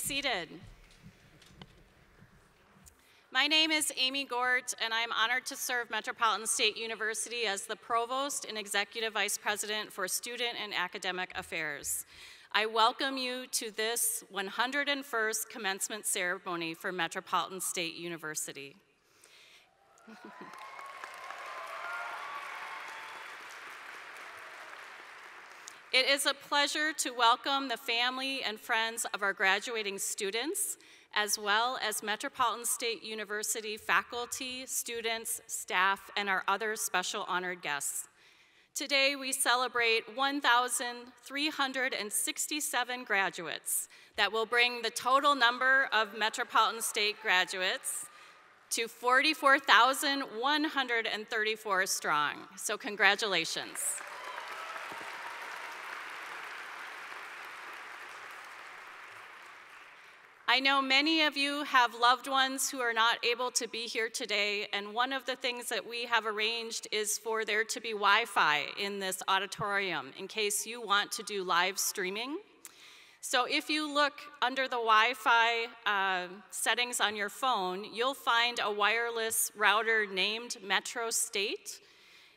seated. My name is Amy Gort, and I'm honored to serve Metropolitan State University as the Provost and Executive Vice President for Student and Academic Affairs. I welcome you to this 101st commencement ceremony for Metropolitan State University. It is a pleasure to welcome the family and friends of our graduating students, as well as Metropolitan State University faculty, students, staff, and our other special honored guests. Today, we celebrate 1,367 graduates that will bring the total number of Metropolitan State graduates to 44,134 strong. So congratulations. I know many of you have loved ones who are not able to be here today, and one of the things that we have arranged is for there to be Wi-Fi in this auditorium in case you want to do live streaming. So if you look under the Wi-Fi settings on your phone, you'll find a wireless router named Metro State,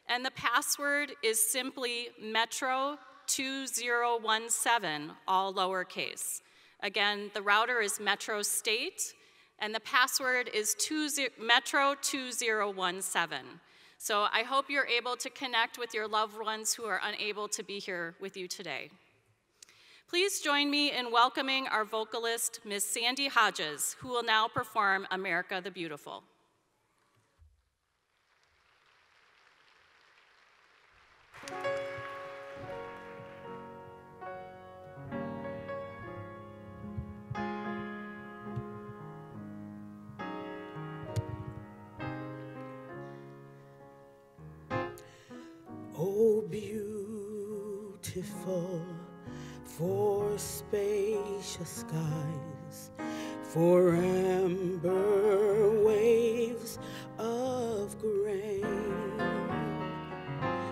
and the password is simply Metro2017, all lowercase. Again, the router is Metro State, and the password is Metro2017. So I hope you're able to connect with your loved ones who are unable to be here with you today. Please join me in welcoming our vocalist, Ms. Sandy Hodges, who will now perform America the Beautiful. Oh, beautiful for spacious skies, for amber waves of grain,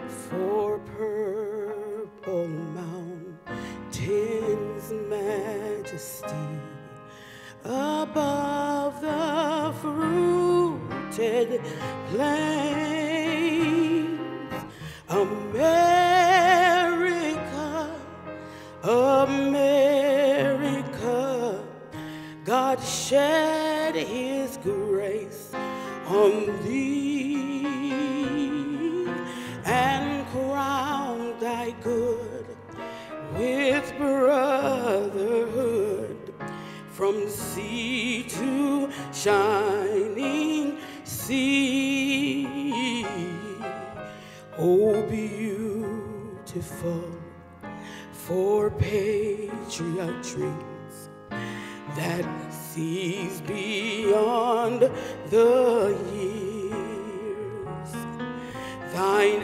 for purple mountains' majesty, above the fruited plains. America, America, God shed his grace on thee and crowned thy good with brotherhood from sea to shining sea. Oh, beautiful for patriot dreams that sees beyond the years. Thine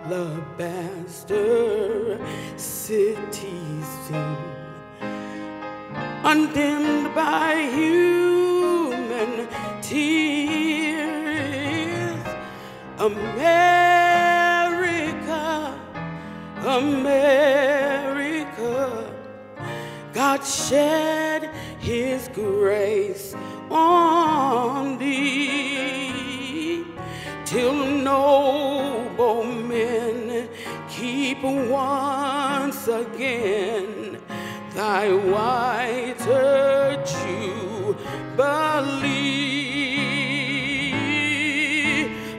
alabaster cities soon, undimmed by human tears. America, America, God shed his grace on thee, till noble men keep once again thy whiter jubilee.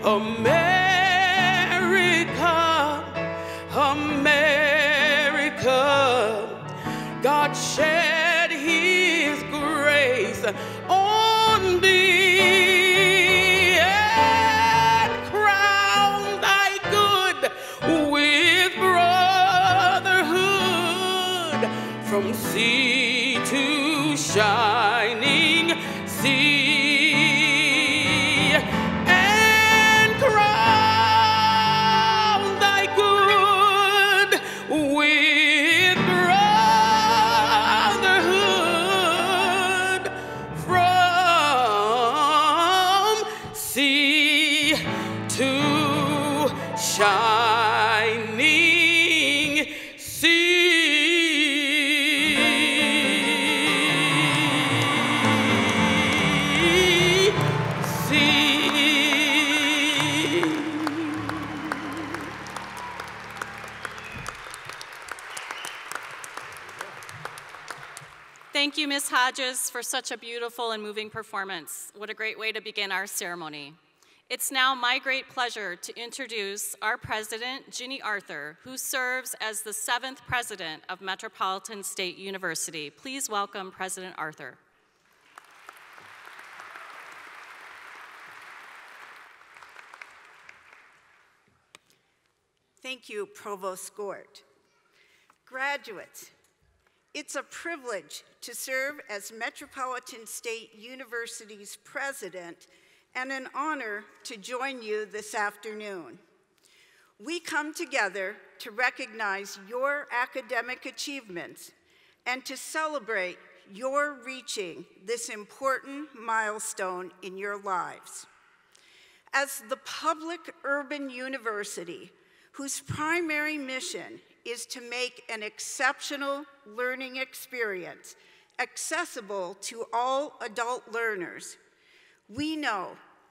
America, America, God shed his grace on thee and crowned thy good with brotherhood from sea to shining sea. Shining sea. Ms. Hodges, for such a beautiful and moving performance. What a great way to begin our ceremony. It's now my great pleasure to introduce our president, Ginny Arthur, who serves as the 7th president of Metropolitan State University. Please welcome President Arthur. Thank you, Provost Gort. Graduates, it's a privilege to serve as Metropolitan State University's president and an honor to join you this afternoon. We come together to recognize your academic achievements and to celebrate your reaching this important milestone in your lives. As the public urban university whose primary mission is to make an exceptional learning experience accessible to all adult learners, we know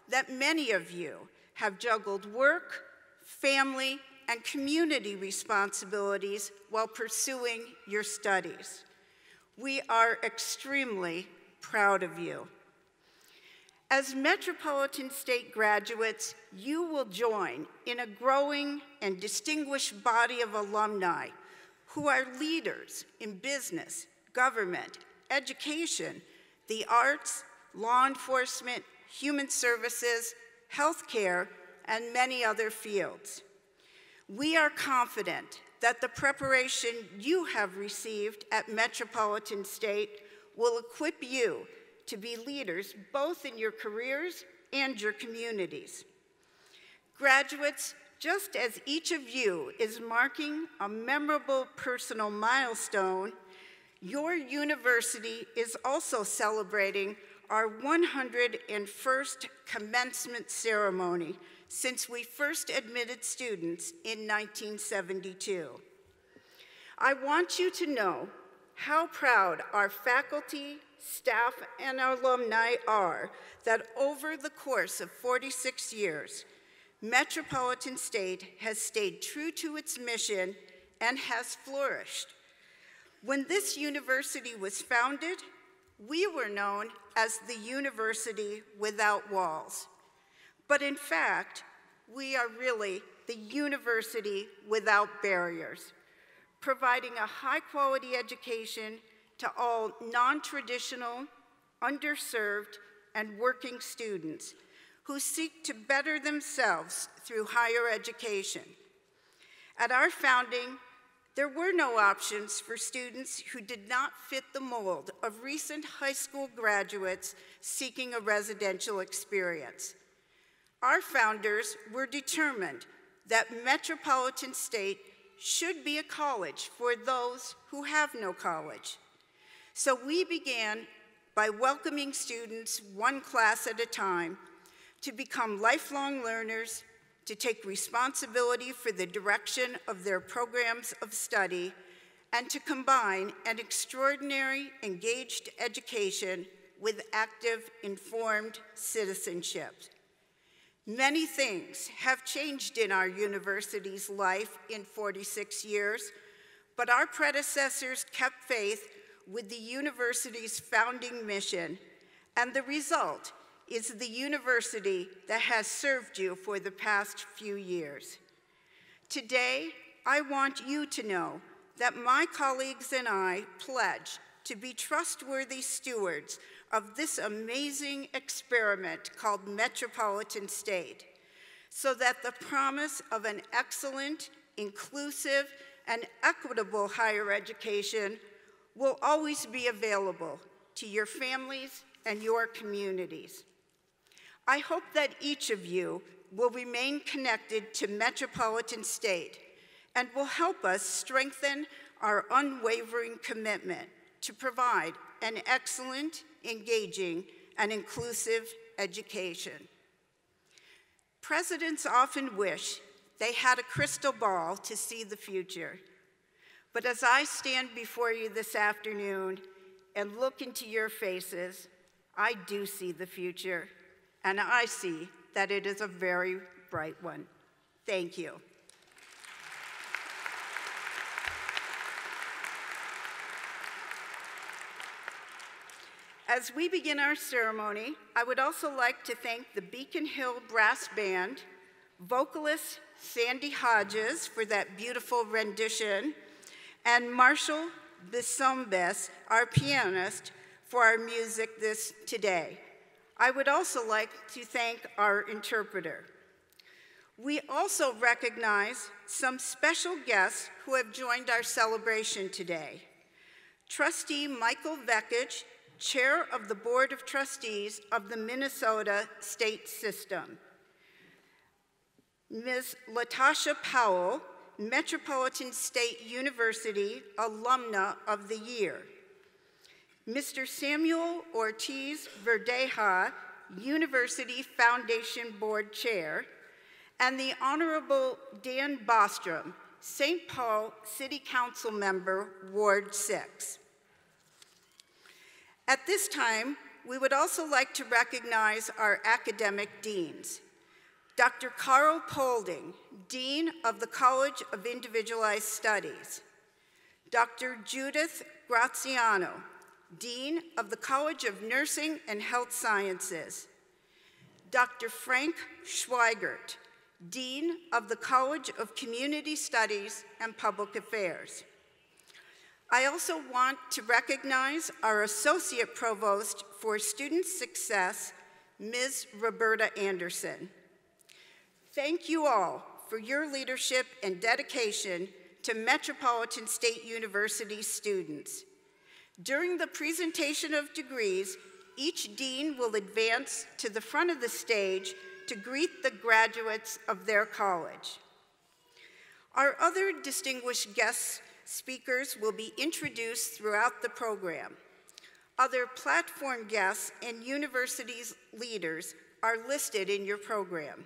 that many of you have juggled work, family, and community responsibilities while pursuing your studies. We are extremely proud of you. As Metropolitan State graduates, you will join in a growing and distinguished body of alumni who are leaders in business, government, education, the arts, law enforcement, human services, healthcare, and many other fields. We are confident that the preparation you have received at Metropolitan State will equip you to be leaders both in your careers and your communities. Graduates, just as each of you is marking a memorable personal milestone, your university is also celebrating our 101st commencement ceremony since we first admitted students in 1972. I want you to know how proud our faculty, staff, and alumni are that over the course of 46 years, Metropolitan State has stayed true to its mission and has flourished. When this university was founded, we were known as the University Without Walls. But in fact, we are really the University Without Barriers, providing a high-quality education to all non-traditional, underserved, and working students who seek to better themselves through higher education. At our founding, there were no options for students who did not fit the mold of recent high school graduates seeking a residential experience. Our founders were determined that Metropolitan State should be a college for those who have no college. So we began by welcoming students one class at a time to become lifelong learners, to take responsibility for the direction of their programs of study, and to combine an extraordinary, engaged education with active, informed citizenship. Many things have changed in our university's life in 46 years, but our predecessors kept faith with the university's founding mission, and the result is the university that has served you for the past few years. Today, I want you to know that my colleagues and I pledge to be trustworthy stewards of this amazing experiment called Metropolitan State, so that the promise of an excellent, inclusive, and equitable higher education will always be available to your families and your communities. I hope that each of you will remain connected to Metropolitan State and will help us strengthen our unwavering commitment to provide an excellent, engaging, and inclusive education. Presidents often wish they had a crystal ball to see the future. But as I stand before you this afternoon and look into your faces, I do see the future, and I see that it is a very bright one. Thank you. As we begin our ceremony, I would also like to thank the Beacon Hill Brass Band, vocalist Sandy Hodges for that beautiful rendition, and Marshall Bisombes, our pianist, for our music today. I would also like to thank our interpreter. We also recognize some special guests who have joined our celebration today. Trustee Michael Vekich, Chair of the Board of Trustees of the Minnesota State System. Ms. Latasha Powell, Metropolitan State University Alumna of the Year. Mr. Samuel Ortiz Verdeja, University Foundation Board Chair, and the Honorable Dan Bostrom, St. Paul City Council Member, Ward 6. At this time, we would also like to recognize our academic deans. Dr. Carl Polding, Dean of the College of Individualized Studies. Dr. Judith Graziano, Dean of the College of Nursing and Health Sciences. Dr. Frank Schweigert, Dean of the College of Community Studies and Public Affairs. I also want to recognize our Associate Provost for Student Success, Ms. Roberta Anderson. Thank you all for your leadership and dedication to Metropolitan State University students. During the presentation of degrees, each dean will advance to the front of the stage to greet the graduates of their college. Our other distinguished guest speakers will be introduced throughout the program. Other platform guests and university's leaders are listed in your program.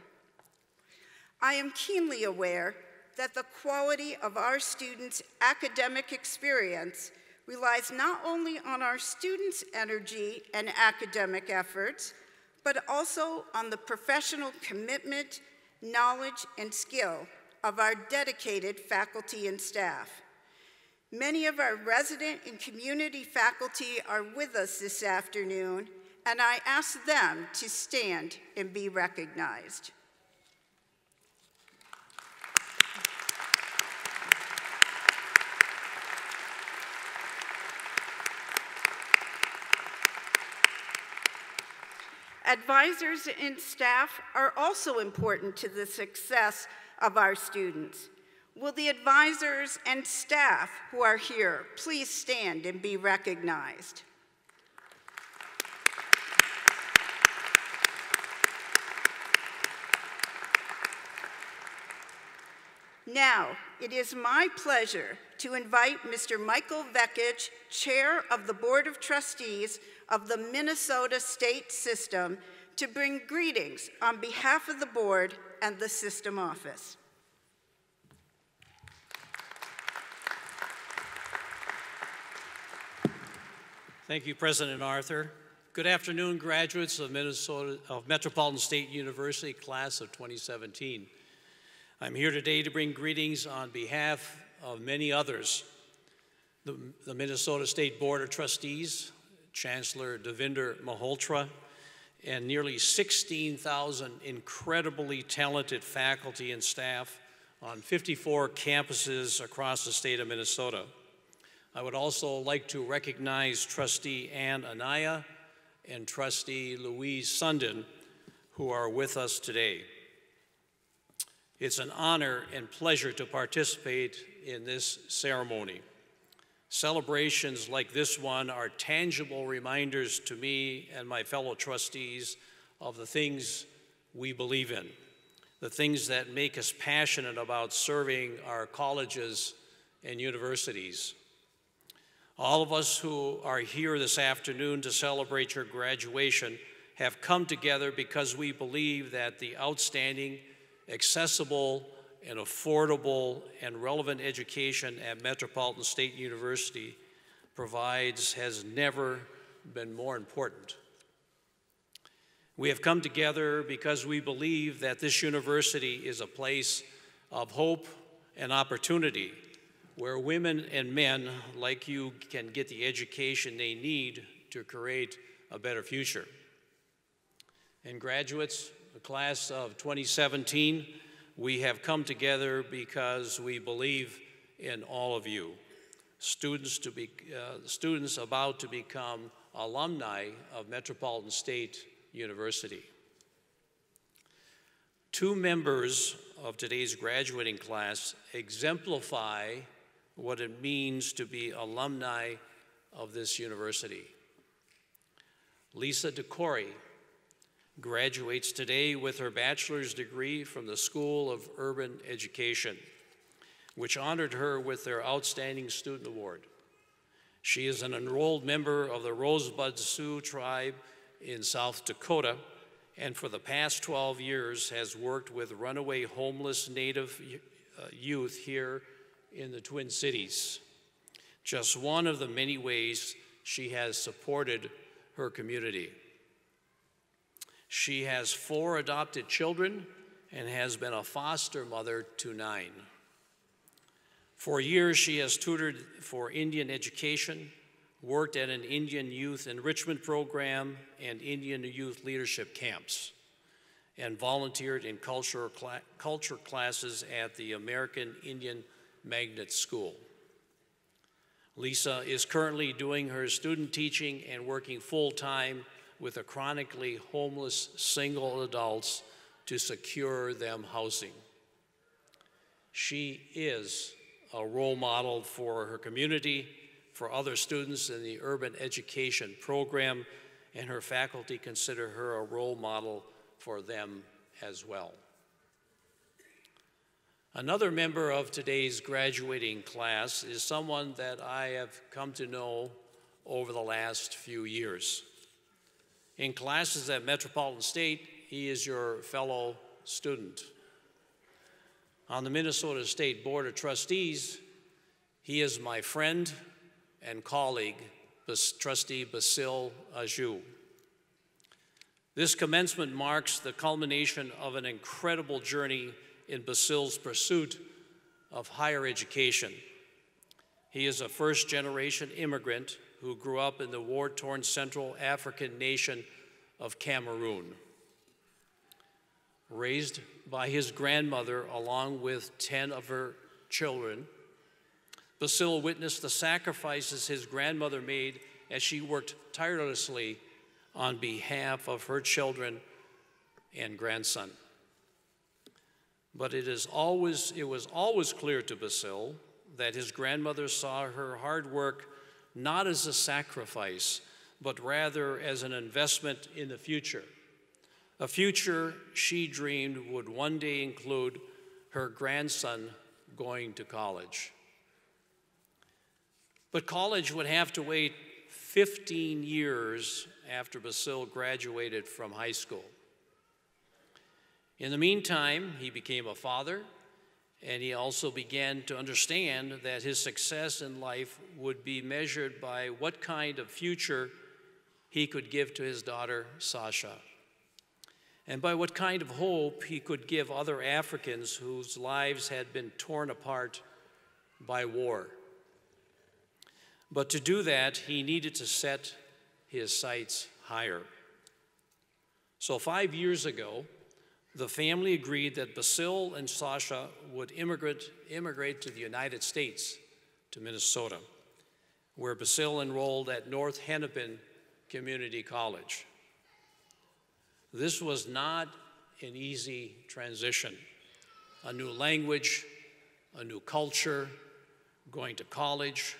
I am keenly aware that the quality of our students' academic experience relies not only on our students' energy and academic efforts, but also on the professional commitment, knowledge, and skill of our dedicated faculty and staff. Many of our resident and community faculty are with us this afternoon, and I ask them to stand and be recognized. Advisors and staff are also important to the success of our students. Will the advisors and staff who are here please stand and be recognized? Now, it is my pleasure to invite Mr. Michael Vekich, Chair of the Board of Trustees of the Minnesota State System, to bring greetings on behalf of the board and the system office. Thank you, President Arthur. Good afternoon, graduates of Metropolitan State University, class of 2017. I'm here today to bring greetings on behalf of many others. The Minnesota State Board of Trustees, Chancellor Devinder Malhotra, and nearly 16,000 incredibly talented faculty and staff on 54 campuses across the state of Minnesota. I would also like to recognize Trustee Ann Anaya and Trustee Louise Sundin, who are with us today. It's an honor and pleasure to participate in this ceremony. Celebrations like this one are tangible reminders to me and my fellow trustees of the things we believe in, the things that make us passionate about serving our colleges and universities. All of us who are here this afternoon to celebrate your graduation have come together because we believe that the outstanding, accessible, and affordable and relevant education at Metropolitan State University provides has never been more important. We have come together because we believe that this university is a place of hope and opportunity, where women and men like you can get the education they need to create a better future. And graduates, the class of 2017, we have come together because we believe in all of you, students about to become alumni of Metropolitan State University. Two members of today's graduating class exemplify what it means to be alumni of this university. Lisa DeCory graduates today with her bachelor's degree from the School of Urban Education, which honored her with their Outstanding Student Award. She is an enrolled member of the Rosebud Sioux tribe in South Dakota, and for the past 12 years has worked with runaway homeless Native youth here in the Twin Cities. Just one of the many ways she has supported her community. She has 4 adopted children and has been a foster mother to 9. For years, she has tutored for Indian education, worked at an Indian youth enrichment program and Indian youth leadership camps, and volunteered in culture classes at the American Indian Magnet School. Lisa is currently doing her student teaching and working full-time with the chronically homeless single adults to secure them housing. She is a role model for her community, for other students in the urban education program, and her faculty consider her a role model for them as well. Another member of today's graduating class is someone that I have come to know over the last few years. In classes at Metropolitan State, he is your fellow student. On the Minnesota State Board of Trustees, he is my friend and colleague, Trustee Basile Ajou. This commencement marks the culmination of an incredible journey in Basile's pursuit of higher education. He is a first-generation immigrant who grew up in the war-torn Central African nation of Cameroon. Raised by his grandmother along with 10 of her children, Basile witnessed the sacrifices his grandmother made as she worked tirelessly on behalf of her children and grandson. But it was always clear to Basile that his grandmother saw her hard work not as a sacrifice, but rather as an investment in the future. A future she dreamed would one day include her grandson going to college. But college would have to wait 15 years after Basile graduated from high school. In the meantime, he became a father, and he also began to understand that his success in life would be measured by what kind of future he could give to his daughter, Sasha, and by what kind of hope he could give other Africans whose lives had been torn apart by war. But to do that, he needed to set his sights higher. So 5 years ago, the family agreed that Basile and Sasha would immigrate to the United States, to Minnesota, where Basile enrolled at North Hennepin Community College. This was not an easy transition. A new language, a new culture, going to college,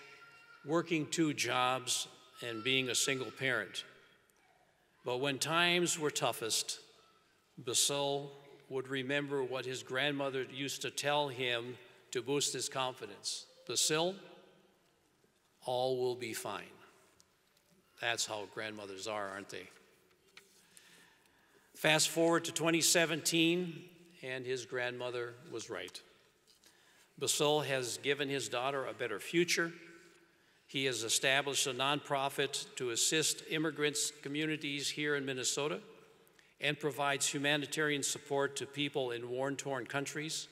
working 2 jobs, and being a single parent. But when times were toughest, Basile would remember what his grandmother used to tell him to boost his confidence. Basile, all will be fine. That's how grandmothers are, aren't they? Fast forward to 2017, and his grandmother was right. Basile has given his daughter a better future. He has established a nonprofit to assist immigrants communities here in Minnesota and provides humanitarian support to people in war-torn countries.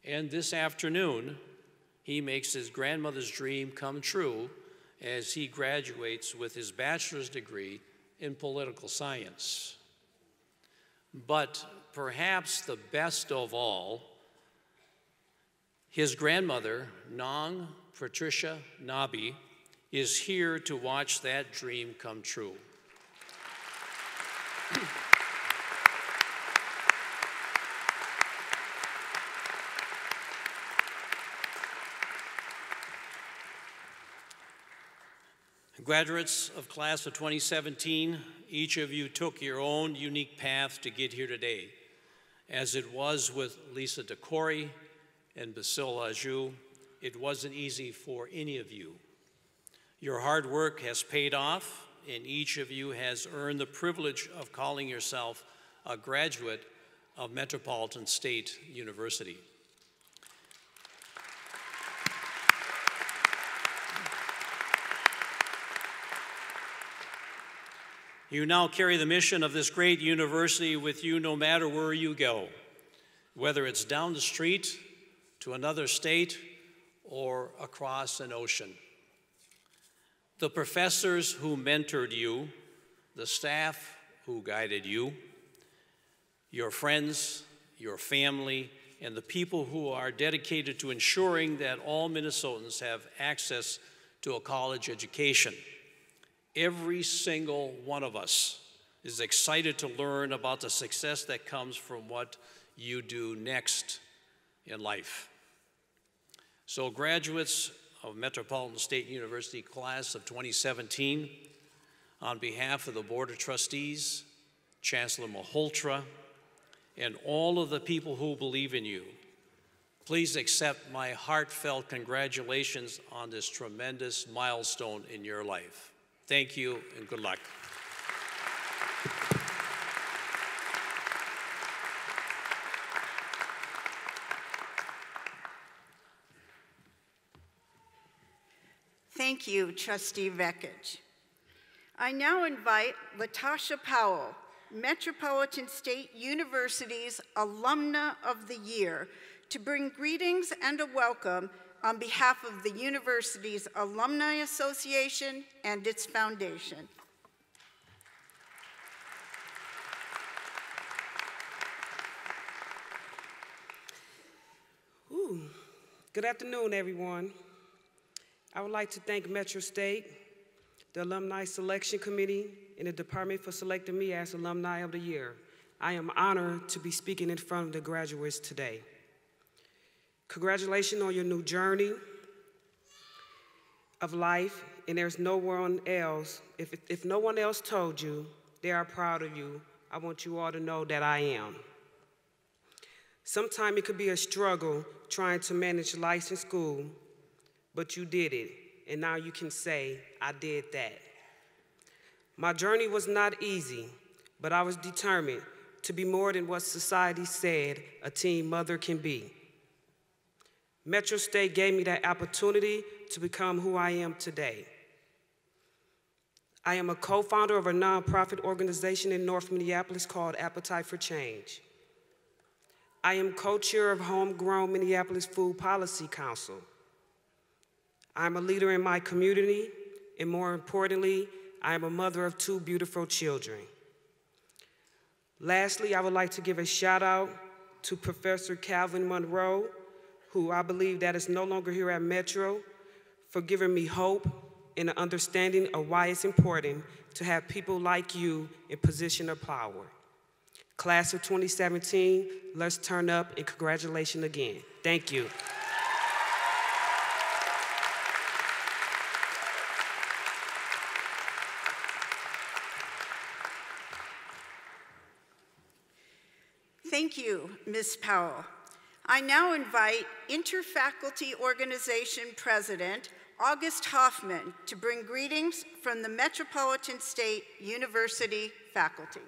And this afternoon, he makes his grandmother's dream come true as he graduates with his bachelor's degree in political science. But perhaps the best of all, his grandmother, Nong Patricia Nabi, is here to watch that dream come true. Graduates of class of 2017, each of you took your own unique path to get here today. As it was with Lisa DeCory and Basil Ajou, it wasn't easy for any of you. Your hard work has paid off, and each of you has earned the privilege of calling yourself a graduate of Metropolitan State University. You now carry the mission of this great university with you no matter where you go, whether it's down the street, to another state, or across an ocean. The professors who mentored you, the staff who guided you, your friends, your family, and the people who are dedicated to ensuring that all Minnesotans have access to a college education. Every single one of us is excited to learn about the success that comes from what you do next in life. So graduates of Metropolitan State University class of 2017, on behalf of the Board of Trustees, Chancellor Malhotra, and all of the people who believe in you, please accept my heartfelt congratulations on this tremendous milestone in your life. Thank you and good luck. Thank you, Trustee Vekich. I now invite Latasha Powell, Metropolitan State University's Alumna of the Year, to bring greetings and a welcome on behalf of the university's Alumni Association and its foundation. Good afternoon, everyone. I would like to thank Metro State, the Alumni Selection Committee, and the Department for selecting me as Alumni of the Year. I am honored to be speaking in front of the graduates today. Congratulations on your new journey of life, and there's no one else, if no one else told you they are proud of you, I want you all to know that I am. Sometimes it could be a struggle trying to manage life in school, but you did it, and now you can say, I did that. My journey was not easy, but I was determined to be more than what society said a teen mother can be. Metro State gave me that opportunity to become who I am today. I am a co-founder of a nonprofit organization in North Minneapolis called Appetite for Change. I am co-chair of Homegrown Minneapolis Food Policy Council. I'm a leader in my community, and more importantly, I am a mother of 2 beautiful children. Lastly, I would like to give a shout out to Professor Calvin Monroe, who I believe that is no longer here at Metro, for giving me hope and an understanding of why it's important to have people like you in position of power. Class of 2017, let's turn up, and congratulations again. Thank you. Thank you, Ms. Powell. I now invite Interfaculty Organization President August Hoffman to bring greetings from the Metropolitan State University faculty.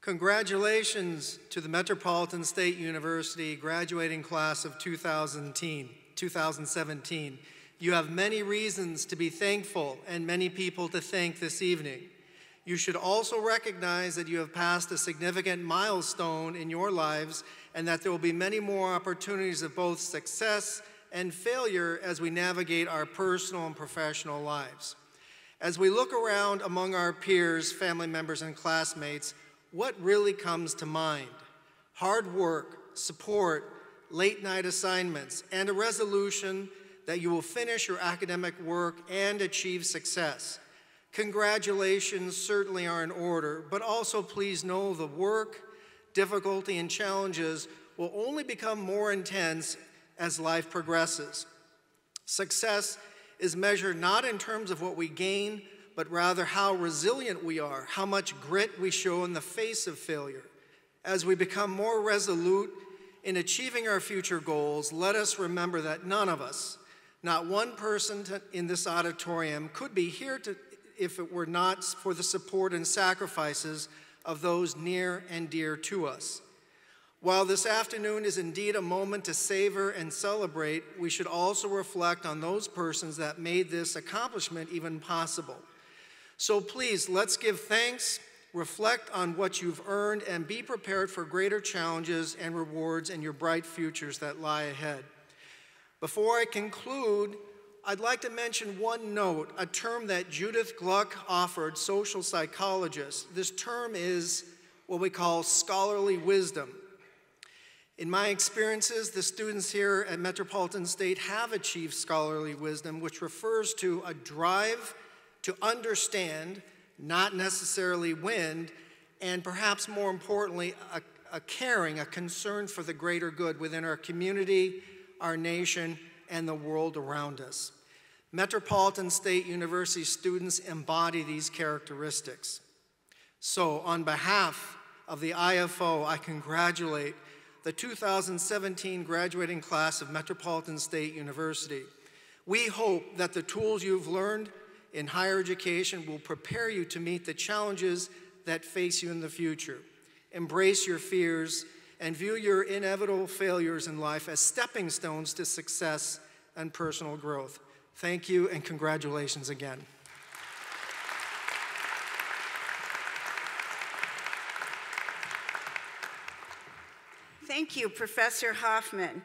Congratulations to the Metropolitan State University graduating class of 2017. You have many reasons to be thankful and many people to thank this evening. You should also recognize that you have passed a significant milestone in your lives and that there will be many more opportunities of both success and failure as we navigate our personal and professional lives. As we look around among our peers, family members, and classmates, what really comes to mind? Hard work, support, late-night assignments, and a resolution that you will finish your academic work and achieve success. Congratulations certainly are in order, but also please know the work, difficulty, and challenges will only become more intense as life progresses. Success is measured not in terms of what we gain, but rather how resilient we are, how much grit we show in the face of failure. As we become more resolute in achieving our future goals, let us remember that none of us, not one person in this auditorium, could be here if it were not for the support and sacrifices of those near and dear to us. While this afternoon is indeed a moment to savor and celebrate, we should also reflect on those persons that made this accomplishment even possible. So please, let's give thanks, reflect on what you've earned, and be prepared for greater challenges and rewards in your bright futures that lie ahead. Before I conclude, I'd like to mention one note, a term that Judith Gluck offered, social psychologist. This term is what we call scholarly wisdom. In my experiences, the students here at Metropolitan State have achieved scholarly wisdom, which refers to a drive to understand, not necessarily win, and perhaps more importantly, a caring, a concern for the greater good within our community, our nation, and the world around us. Metropolitan State University students embody these characteristics. So, on behalf of the IFO, I congratulate the 2017 graduating class of Metropolitan State University. We hope that the tools you've learned in higher education will prepare you to meet the challenges that face you in the future. Embrace your fears and view your inevitable failures in life as stepping stones to success and personal growth. Thank you and congratulations again. Thank you, Professor Hoffman.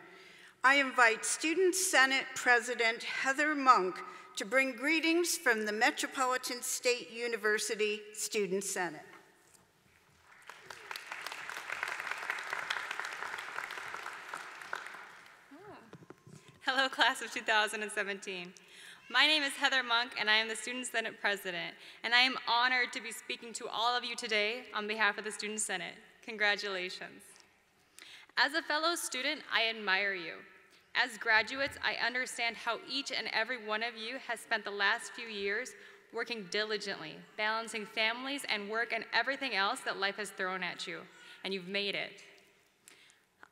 I invite Student Senate President Heather Monk to bring greetings from the Metropolitan State University Student Senate. Hello, class of 2017. My name is Heather Monk, and I am the Student Senate President, and I am honored to be speaking to all of you today on behalf of the Student Senate. Congratulations. As a fellow student, I admire you. As graduates, I understand how each and every one of you has spent the last few years working diligently, balancing families and work and everything else that life has thrown at you, and you've made it.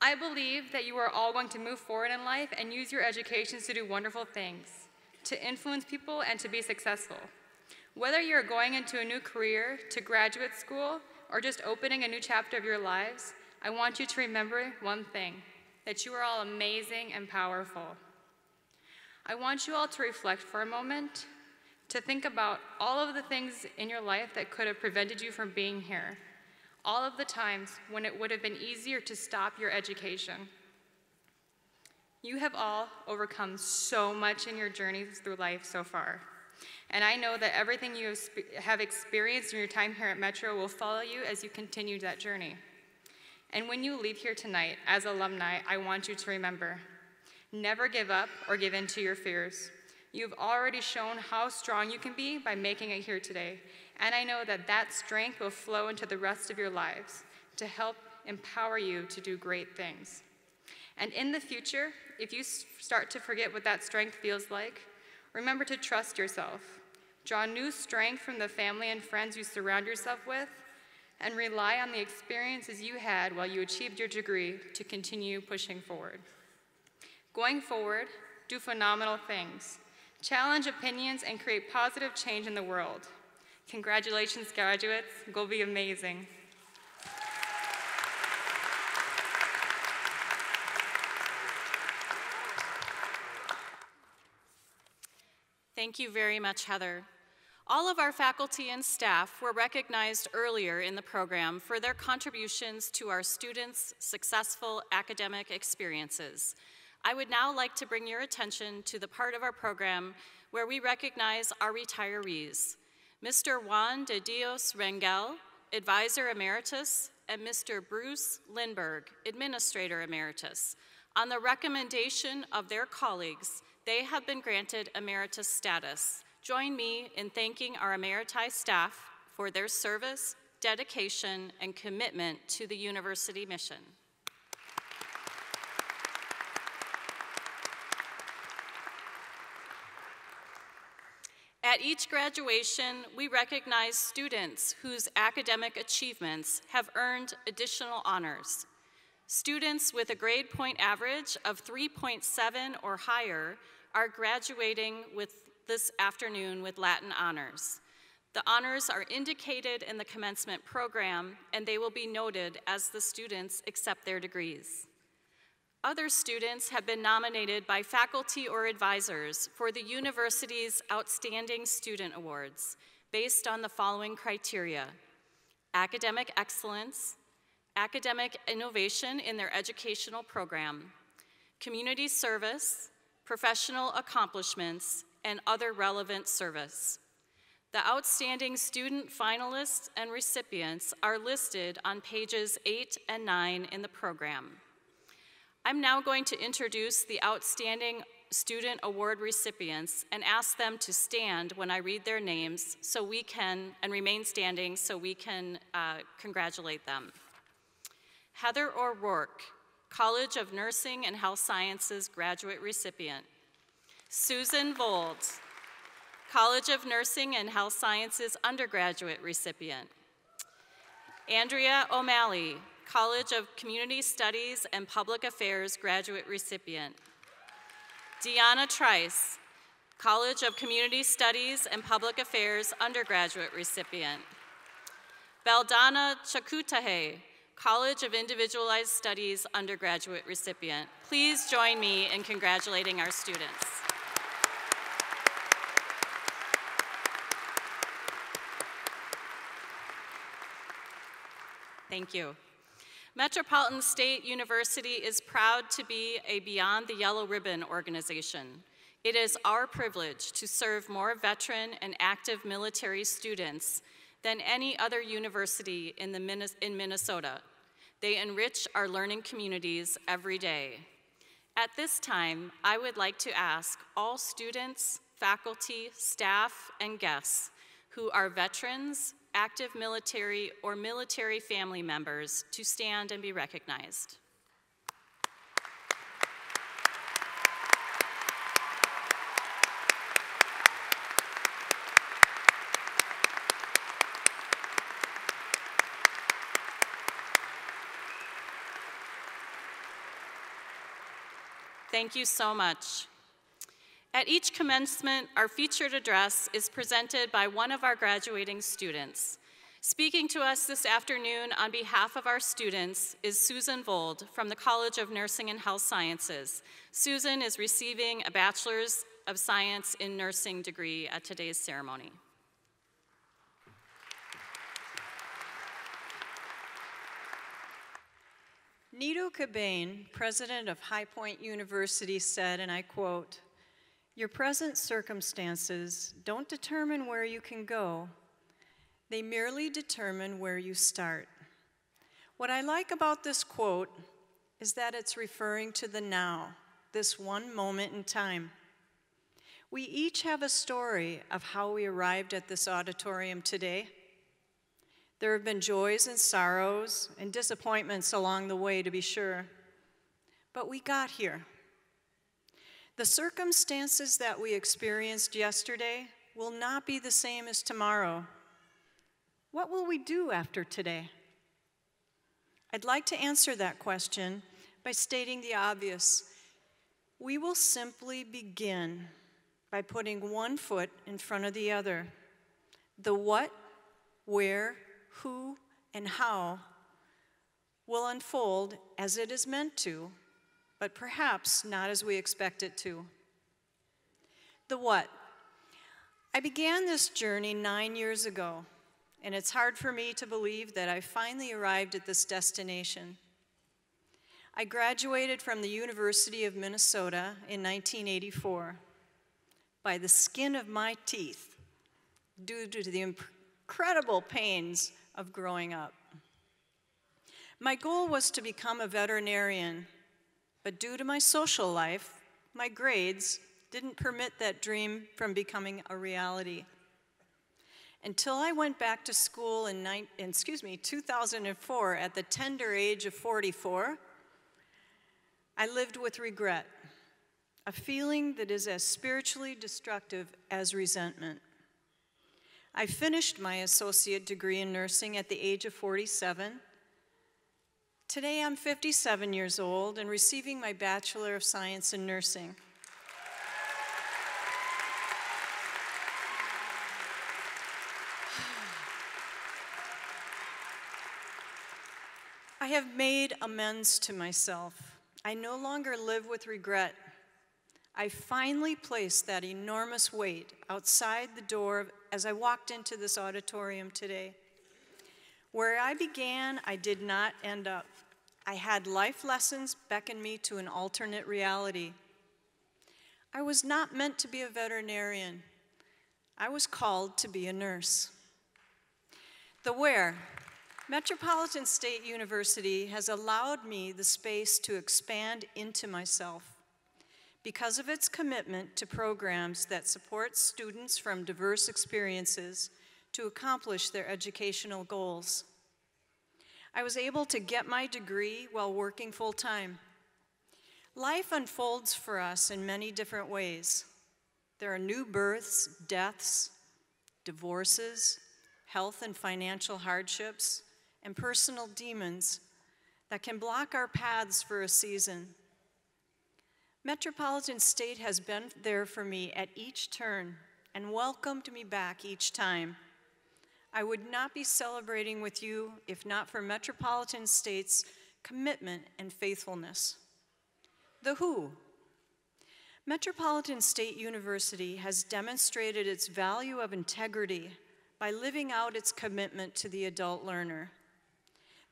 I believe that you are all going to move forward in life and use your educations to do wonderful things, to influence people and to be successful. Whether you're going into a new career, to graduate school, or just opening a new chapter of your lives, I want you to remember one thing, that you are all amazing and powerful. I want you all to reflect for a moment, to think about all of the things in your life that could have prevented you from being here, all of the times when it would have been easier to stop your education. You have all overcome so much in your journeys through life so far. And I know that everything you have experienced in your time here at Metro will follow you as you continue that journey. And when you leave here tonight as alumni, I want you to remember, never give up or give in to your fears. You've already shown how strong you can be by making it here today. And I know that that strength will flow into the rest of your lives to help empower you to do great things. And in the future, if you start to forget what that strength feels like, remember to trust yourself. Draw new strength from the family and friends you surround yourself with, and rely on the experiences you had while you achieved your degree to continue pushing forward. Going forward, do phenomenal things. Challenge opinions and create positive change in the world. Congratulations, graduates. Go be amazing. Thank you very much, Heather. All of our faculty and staff were recognized earlier in the program for their contributions to our students' successful academic experiences. I would now like to bring your attention to the part of our program where we recognize our retirees. Mr. Juan de Dios Rangel, Advisor Emeritus, and Mr. Bruce Lindberg, Administrator Emeritus. On the recommendation of their colleagues, they have been granted emeritus status. Join me in thanking our emeriti staff for their service, dedication, and commitment to the university mission. At each graduation, we recognize students whose academic achievements have earned additional honors. Students with a grade point average of 3.7 or higher are graduating this afternoon with Latin honors. The honors are indicated in the commencement program, and they will be noted as the students accept their degrees. Other students have been nominated by faculty or advisors for the university's Outstanding Student Awards based on the following criteria: academic excellence, academic innovation in their educational program, community service, professional accomplishments, and other relevant service. The outstanding student finalists and recipients are listed on pages 8 and 9 in the program. I'm now going to introduce the Outstanding Student Award recipients and ask them to stand when I read their names so we can, and remain standing so we can congratulate them. Heather O'Rourke, College of Nursing and Health Sciences graduate recipient. Susan Vold, College of Nursing and Health Sciences undergraduate recipient. Andrea O'Malley, College of Community Studies and Public Affairs graduate recipient. Deanna Trice, College of Community Studies and Public Affairs undergraduate recipient. Beldana Chakutahe, College of Individualized Studies undergraduate recipient. Please join me in congratulating our students. Thank you. Metropolitan State University is proud to be a Beyond the Yellow Ribbon organization. It is our privilege to serve more veteran and active military students than any other university in Minnesota. They enrich our learning communities every day. At this time, I would like to ask all students, faculty, staff, and guests who are veterans, active military, or military family members to stand and be recognized. Thank you so much. At each commencement, our featured address is presented by one of our graduating students. Speaking to us this afternoon on behalf of our students is Susan Vold from the College of Nursing and Health Sciences. Susan is receiving a Bachelor's of Science in Nursing degree at today's ceremony. Nito Cobain, president of High Point University, said, and I quote, "Your present circumstances don't determine where you can go. They merely determine where you start." What I like about this quote is that it's referring to the now, this one moment in time. We each have a story of how we arrived at this auditorium today. There have been joys and sorrows and disappointments along the way, to be sure, but we got here. The circumstances that we experienced yesterday will not be the same as tomorrow. What will we do after today? I'd like to answer that question by stating the obvious. We will simply begin by putting one foot in front of the other. The what, where, who, and how will unfold as it is meant to, but perhaps not as we expect it to. The what? I began this journey 9 years ago, and it's hard for me to believe that I finally arrived at this destination. I graduated from the University of Minnesota in 1984 by the skin of my teeth due to the incredible pains of growing up. My goal was to become a veterinarian, but due to my social life, my grades didn't permit that dream from becoming a reality. Until I went back to school in 2004 at the tender age of 44, I lived with regret, a feeling that is as spiritually destructive as resentment. I finished my associate degree in nursing at the age of 47. Today I'm 57 years old and receiving my Bachelor of Science in Nursing. I have made amends to myself. I no longer live with regret. I finally placed that enormous weight outside the door as I walked into this auditorium today. Where I began, I did not end up. I had life lessons beckon me to an alternate reality. I was not meant to be a veterinarian. I was called to be a nurse. The where. Metropolitan State University has allowed me the space to expand into myself because of its commitment to programs that support students from diverse experiences to accomplish their educational goals. I was able to get my degree while working full-time. Life unfolds for us in many different ways. There are new births, deaths, divorces, health and financial hardships, and personal demons that can block our paths for a season. Metropolitan State has been there for me at each turn and welcomed me back each time. I would not be celebrating with you if not for Metropolitan State's commitment and faithfulness. The who. Metropolitan State University has demonstrated its value of integrity by living out its commitment to the adult learner.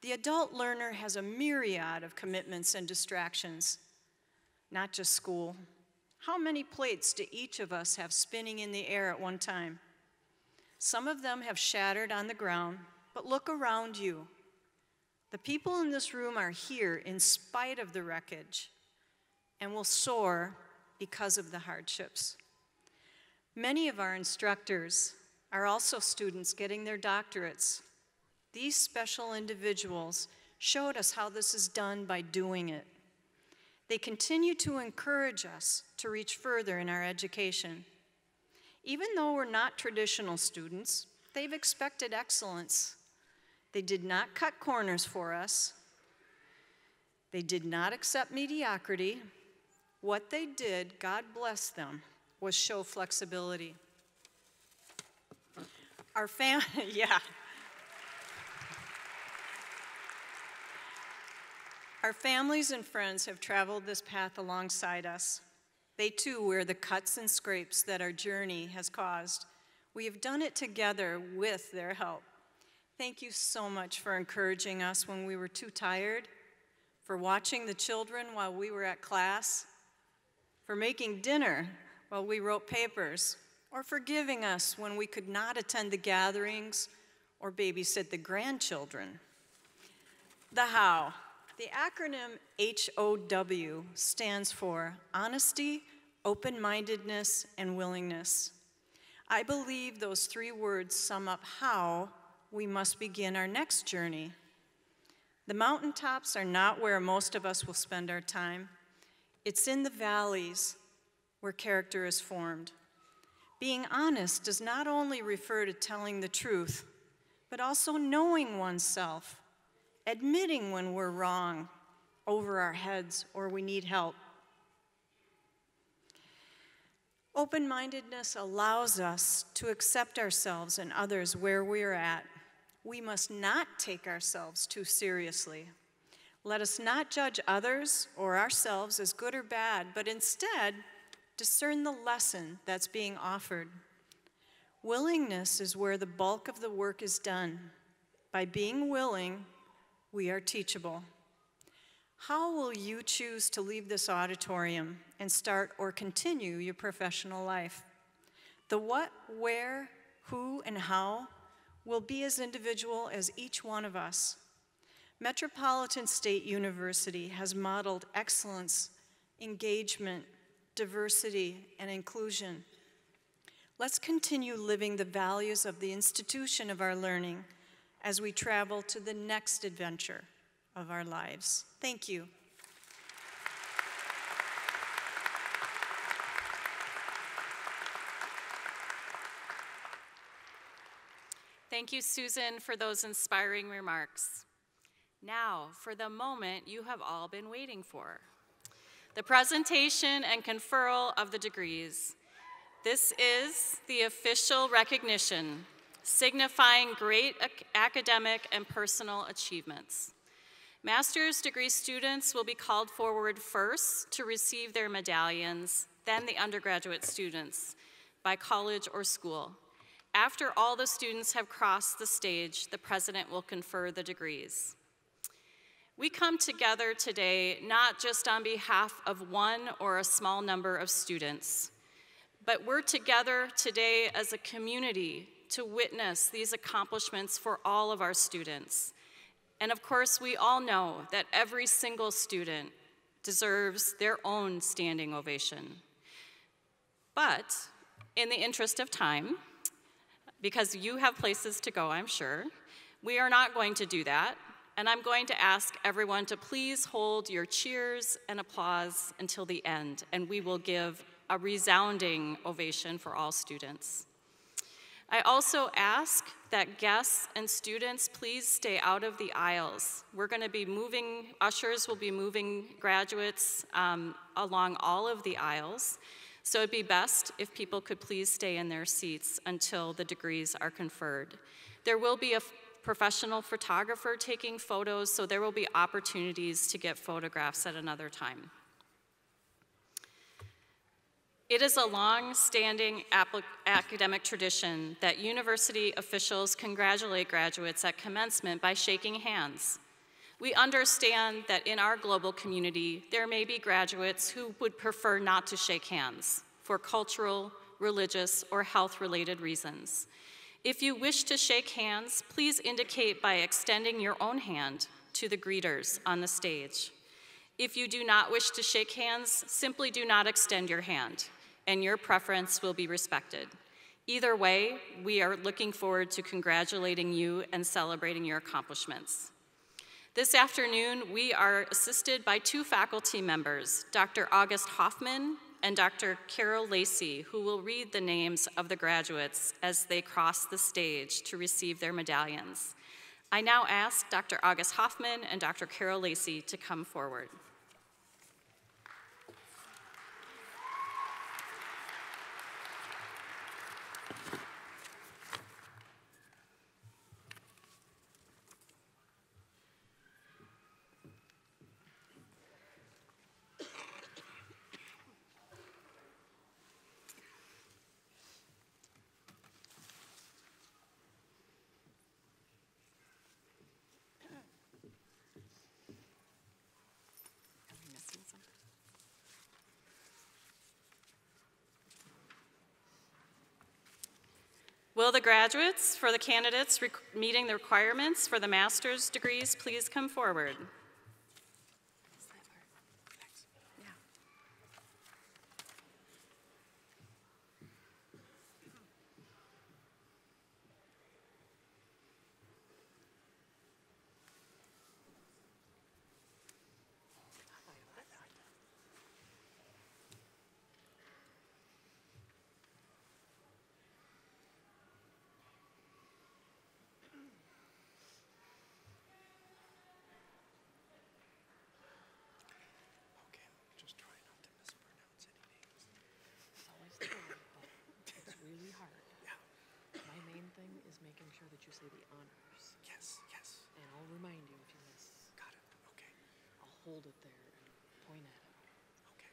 The adult learner has a myriad of commitments and distractions, not just school. How many plates do each of us have spinning in the air at one time? Some of them have shattered on the ground, but look around you. The people in this room are here in spite of the wreckage and will soar because of the hardships. Many of our instructors are also students getting their doctorates. These special individuals showed us how this is done by doing it. They continue to encourage us to reach further in our education. Even though we're not traditional students, they've expected excellence. They did not cut corners for us. They did not accept mediocrity. What they did, God bless them, was show flexibility. Our Our families and friends have traveled this path alongside us. They too wear the cuts and scrapes that our journey has caused. We have done it together with their help. Thank you so much for encouraging us when we were too tired, for watching the children while we were at class, for making dinner while we wrote papers, or forgiving us when we could not attend the gatherings or babysit the grandchildren. The how. The acronym HOW stands for honesty, open-mindedness, and willingness. I believe those three words sum up how we must begin our next journey. The mountaintops are not where most of us will spend our time. It's in the valleys where character is formed. Being honest does not only refer to telling the truth, but also knowing oneself, admitting when we're wrong, over our heads, or we need help. Open-mindedness allows us to accept ourselves and others where we're at. We must not take ourselves too seriously. Let us not judge others or ourselves as good or bad, but instead discern the lesson that's being offered. Willingness is where the bulk of the work is done. By being willing, we are teachable. How will you choose to leave this auditorium and start or continue your professional life? The what, where, who, and how will be as individual as each one of us. Metropolitan State University has modeled excellence, engagement, diversity, and inclusion. Let's continue living the values of the institution of our learning as we travel to the next adventure of our lives. Thank you. Thank you, Susan, for those inspiring remarks. Now, for the moment you have all been waiting for, the presentation and conferral of the degrees. This is the official recognition signifying great academic and personal achievements. Master's degree students will be called forward first to receive their medallions, then the undergraduate students by college or school. After all the students have crossed the stage, the president will confer the degrees. We come together today not just on behalf of one or a small number of students, but we're together today as a community to witness these accomplishments for all of our students. And of course, we all know that every single student deserves their own standing ovation. But in the interest of time, because you have places to go, I'm sure, we are not going to do that. And I'm going to ask everyone to please hold your cheers and applause until the end, and we will give a resounding ovation for all students. I also ask that guests and students please stay out of the aisles. We're going to be moving, ushers will be moving graduates along all of the aisles, so it'd be best if people could please stay in their seats until the degrees are conferred. There will be a professional photographer taking photos, so there will be opportunities to get photographs at another time. It is a long-standing academic tradition that university officials congratulate graduates at commencement by shaking hands. We understand that in our global community, there may be graduates who would prefer not to shake hands for cultural, religious, or health-related reasons. If you wish to shake hands, please indicate by extending your own hand to the greeters on the stage. If you do not wish to shake hands, simply do not extend your hand, and your preference will be respected. Either way, we are looking forward to congratulating you and celebrating your accomplishments. This afternoon, we are assisted by two faculty members, Dr. August Hoffman and Dr. Carol Lacey, who will read the names of the graduates as they cross the stage to receive their medallions. I now ask Dr. August Hoffman and Dr. Carol Lacey to come forward. Will the graduates for the candidates meeting the requirements for the master's degrees please come forward? Making sure that you say the honors. Yes, yes. And I'll remind you if you miss. Got it. Okay. I'll hold it there and point at it. Okay.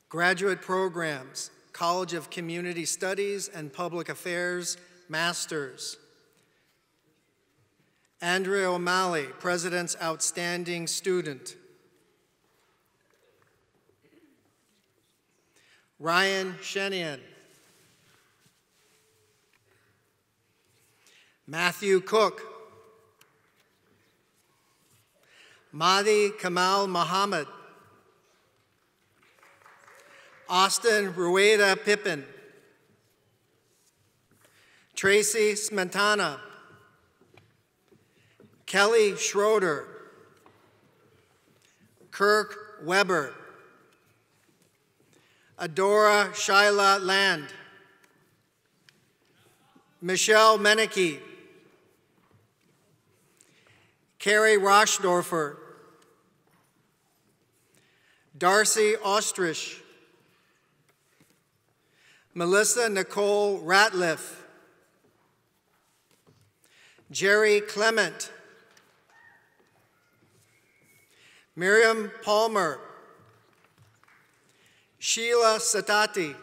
Graduate programs, College of Community Studies and Public Affairs, Masters. Andrea O'Malley, President's Outstanding Student. Ryan Shenian. Matthew Cook. Mahdi Kamal Muhammad. Austin Rueda Pippin. Tracy Smetana. Kelly Schroeder. Kirk Weber. Adora Shyla Land. Michelle Meneke. Carrie Rochdorfer. Darcy Ostrich. Melissa Nicole Ratliff. Jerry Clement. Miriam Palmer. Sheila Satati.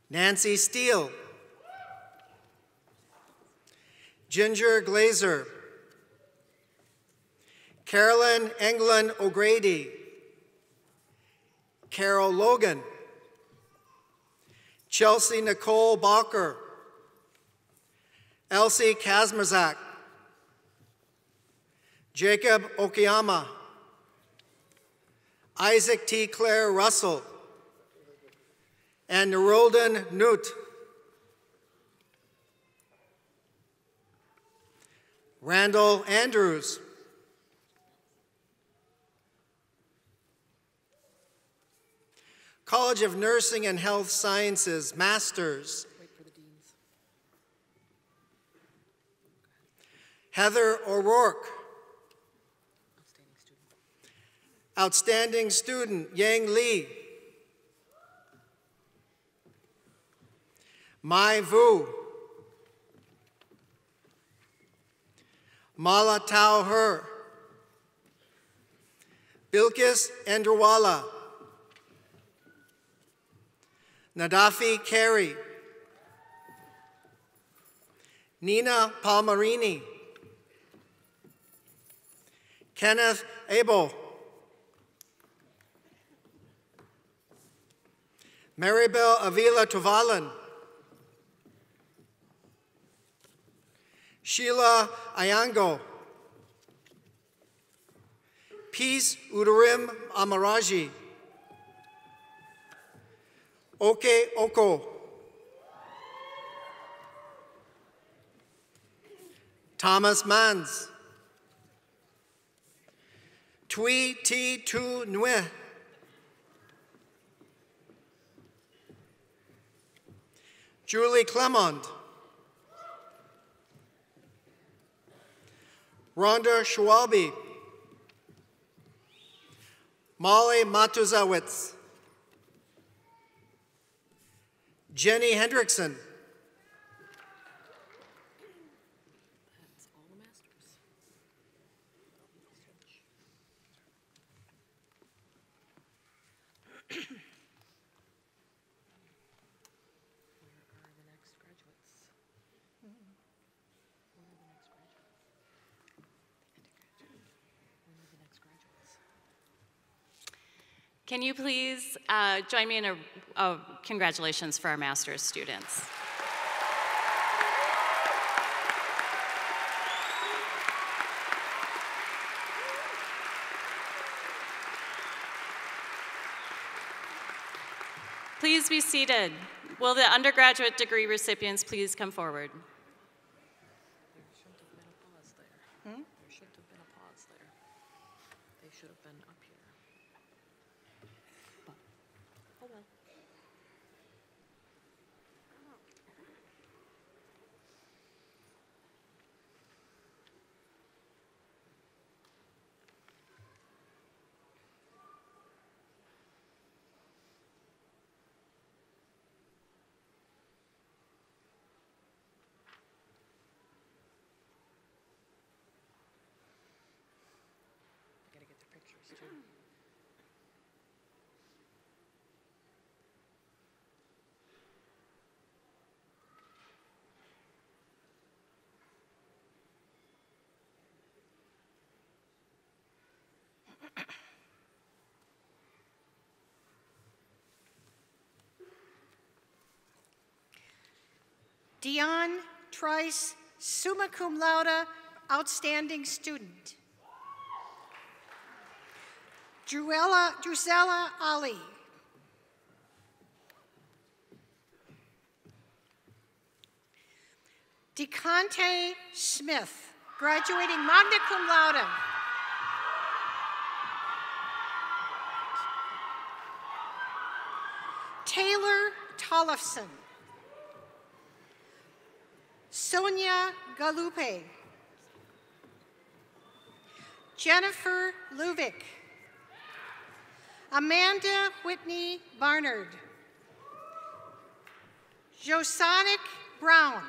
Nancy Steele. Ginger Glazer. Carolyn Englund O'Grady. Carol Logan. Chelsea Nicole Balker. Elsie Kazmerzak. Jacob Okiyama. Isaac T. Claire Russell. And Nerulden Newt. Randall Andrews. College of Nursing and Health Sciences, Masters. Wait for the deans. Heather O'Rourke. Outstanding student. Outstanding student, Yang Lee. Mai Vu. Mala Tao Her. Bilkis Andrawala. Nadafi Carey. Nina Palmarini. Kenneth Abel. Maribel Avila Tovalan. Sheila Ayango. Peace Udarim Amaraji. Oke Oko. Thomas Mans. Tui Ti Tu Nue. Julie Clemond. Rhonda Schwalbe. Molly Matuzawitz. Jenny Hendrickson. That's all the masters. Where are the next graduates? Where are the next graduates? When are the next graduates? Can you please join me in a congratulations for our master's students. Please be seated. Will the undergraduate degree recipients please come forward? There shouldn't have been a pause there. There shouldn't have been a pause there. They should have been up here. But, oh well. Dion Trice, summa cum laude, outstanding student. Drusella Ali. DeConte Smith, graduating magna cum laude. Taylor Tollefson. Sonia Galupe. Jennifer Luvick. Amanda Whitney Barnard. Josonic Brown.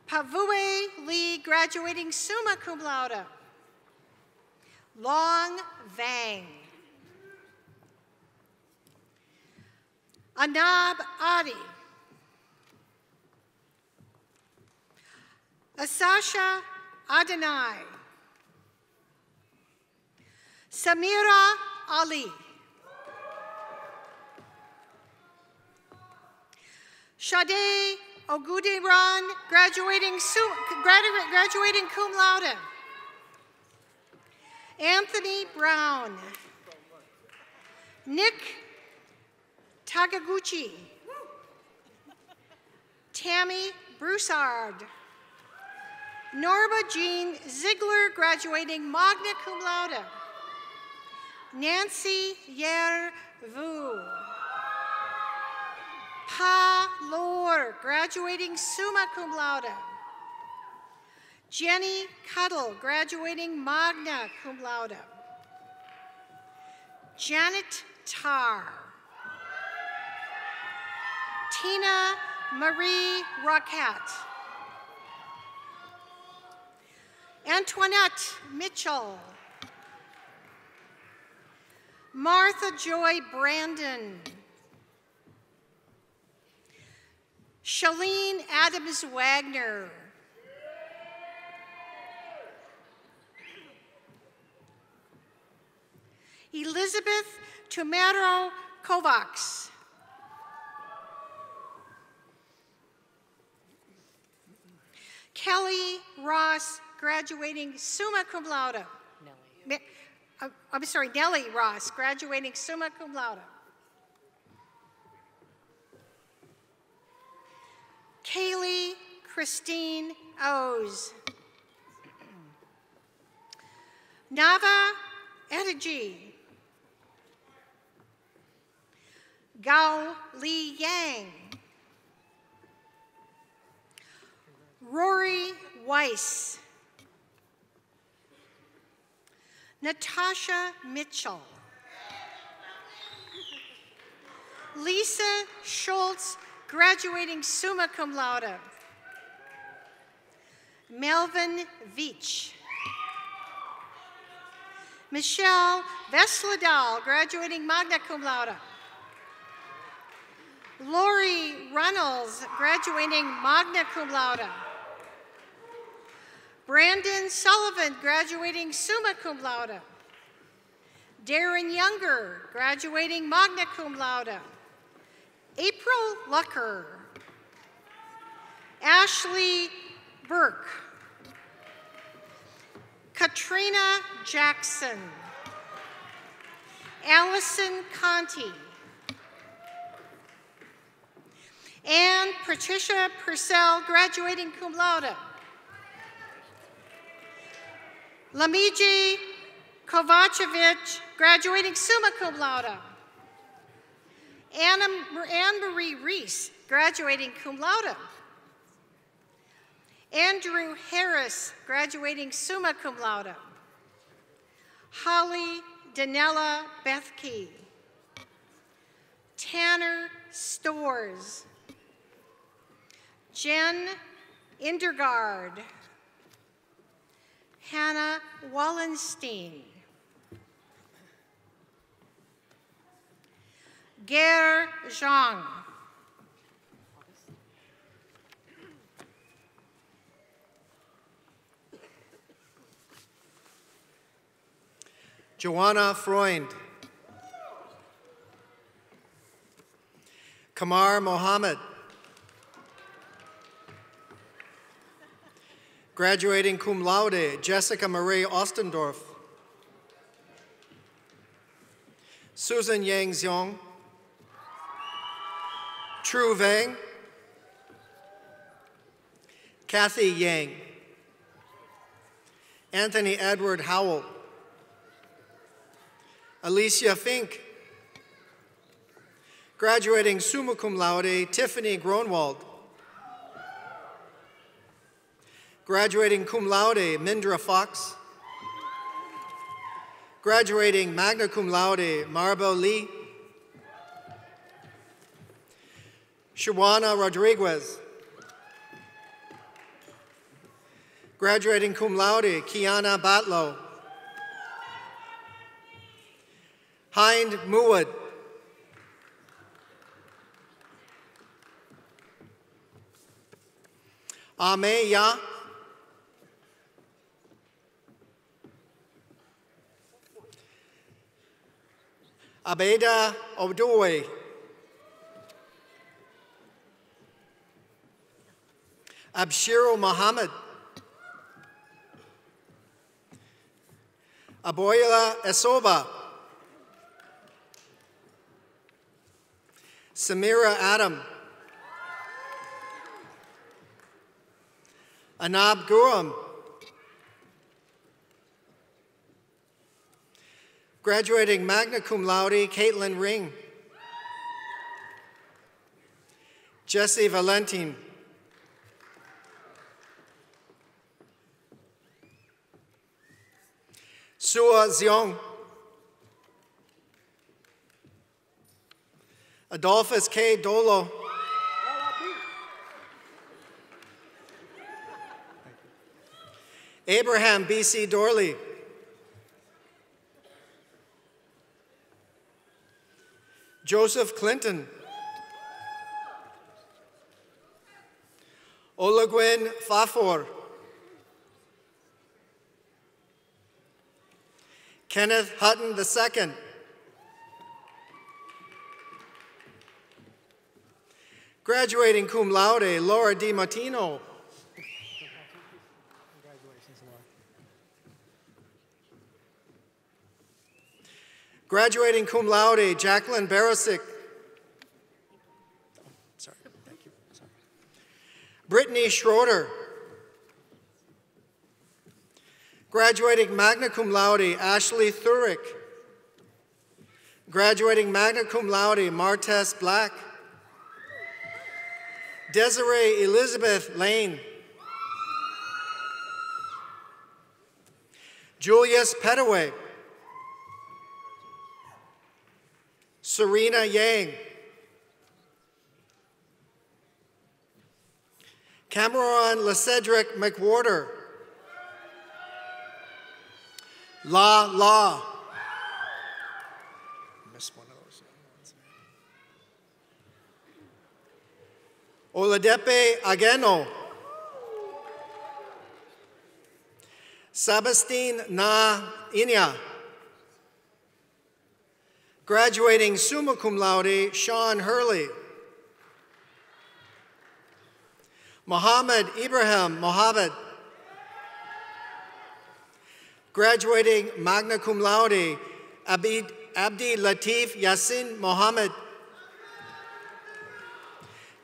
Pavue Lee, graduating summa cum laude. Long Vang. Anab Adi. Asasha Adonai. Samira Ali. Sade Ogudiran, graduating cum laude. Anthony Brown. Nick Tagaguchi. Tammy Broussard. Norma Jean Ziegler, graduating magna cum laude. Nancy Yer Vu. Pa Lor, graduating summa cum laude. Jenny Cuddle, graduating magna cum laude. Janet Tarr. Tina Marie Roquette. Antoinette Mitchell. Martha Joy Brandon. Shalene Adams Wagner. Elizabeth Tumero Kovacs. Kelly Ross, graduating summa cum laude. Nellie. I'm sorry, Nellie Ross, graduating summa cum laude. Kaylee Christine O's. Nava Edigi. Gao Li Yang. Rory Weiss. Natasha Mitchell. Lisa Schultz, graduating summa cum laude. Melvin Veach. Michelle Vesladal, graduating magna cum laude. Lori Runnels, graduating magna cum laude. Brandon Sullivan, graduating summa cum laude. Darren Younger, graduating magna cum laude. April Lucker. Ashley Burke. Katrina Jackson. Allison Conti. And Patricia Purcell, graduating cum laude. Lamiji Kovacevic, graduating summa cum laude. Anne-Marie Reese, graduating cum laude. Andrew Harris, graduating summa cum laude. Holly Danella Bethke. Tanner Stores. Jen Indergaard. Hannah Wallenstein. Ger Zhang. Joanna Freund. Kamar Mohammed. Graduating cum laude, Jessica Marie Ostendorf. Susan Yang Xiong. Tru Vang. Kathy Yang. Anthony Edward Howell. Alicia Fink. Graduating summa cum laude, Tiffany Gronwald. Graduating cum laude, Mindra Fox. Graduating magna cum laude, Maribel Lee. Shawana Rodriguez. Graduating cum laude, Kiana Batlow. Hind Muwad. Ame Ya. Abeda Obdoe. Abshiru Muhammad. Aboyla Esoba. Samira Adam. Anab Guram. Graduating magna cum laude, Caitlin Ring. Jesse Valentin. Sua Xiong. Adolphus K. Dolo. Abraham B.C. Dorley. Joseph Clinton. Olagwin Fafor. Kenneth Hutton II. Graduating cum laude, Laura Di Martino. Graduating cum laude, Jacqueline Barisic. Sorry, thank you. Sorry. Brittany Schroeder. Graduating magna cum laude, Ashley Thurick. Graduating magna cum laude, Martez Black. Desiree Elizabeth Lane. Julius Petaway. Serena Yang. Cameron LeCedric McWhorter. La. Missed one of those. Oladepe Ageno. Sabastine Na Inya. Graduating summa cum laude, Sean Hurley. Mohammed Ibrahim Mohammed. Graduating magna cum laude, Abdi Latif Yassin Mohammed.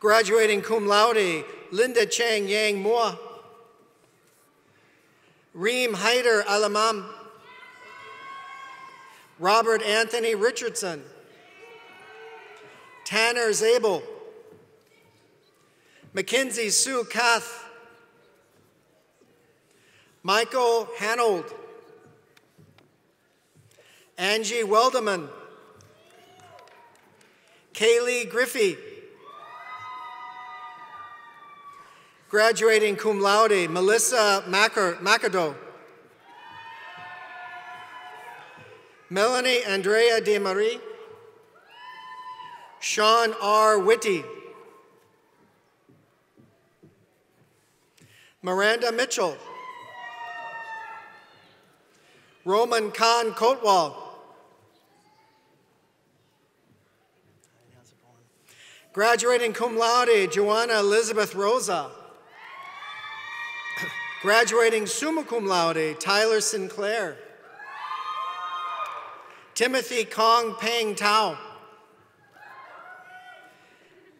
Graduating cum laude, Linda Chang Yang Mua. Reem Haider Alamam. Robert Anthony Richardson. Tanner Zabel. Mackenzie Sue Kath. Michael Hanold. Angie Weldeman. Kaylee Griffey. Graduating cum laude, Melissa McAdoe. Melanie Andrea DeMarie. Sean R. Whitty. Miranda Mitchell. Roman Khan Kotwal. Graduating cum laude, Joanna Elizabeth Rosa. Graduating summa cum laude, Tyler Sinclair. Timothy Kong Peng Tao.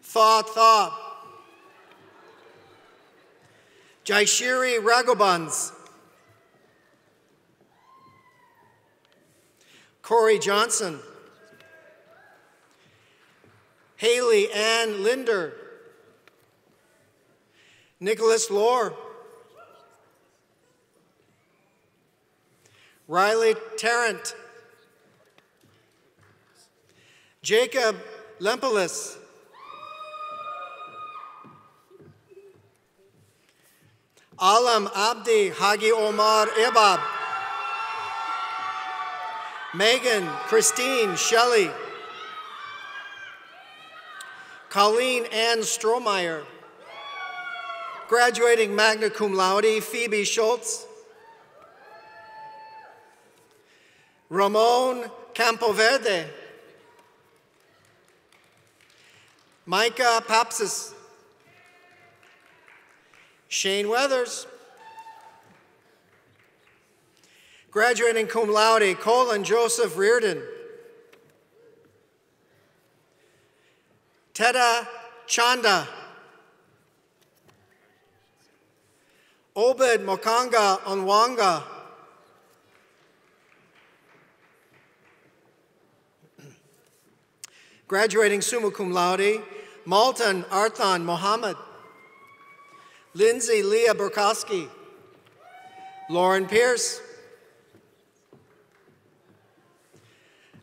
Thaw. Jaishiri Ragobans. Corey Johnson. Haley Ann Linder. Nicholas Lohr. Riley Tarrant. Jacob Lempolis. Alam Abdi Hagi Omar Ibab. Megan Christine Shelley. Colleen Ann Strohmeyer. Graduating magna cum laude, Phoebe Schultz. Ramon Campoverde. Micah Papsis. Shane Weathers. Graduating cum laude, Colin Joseph Reardon. Teda Chanda. Obed Mokanga Onwanga. Graduating summa cum laude, Malton Arthan Mohammed. Lindsay Leah Burkowski. Lauren Pierce.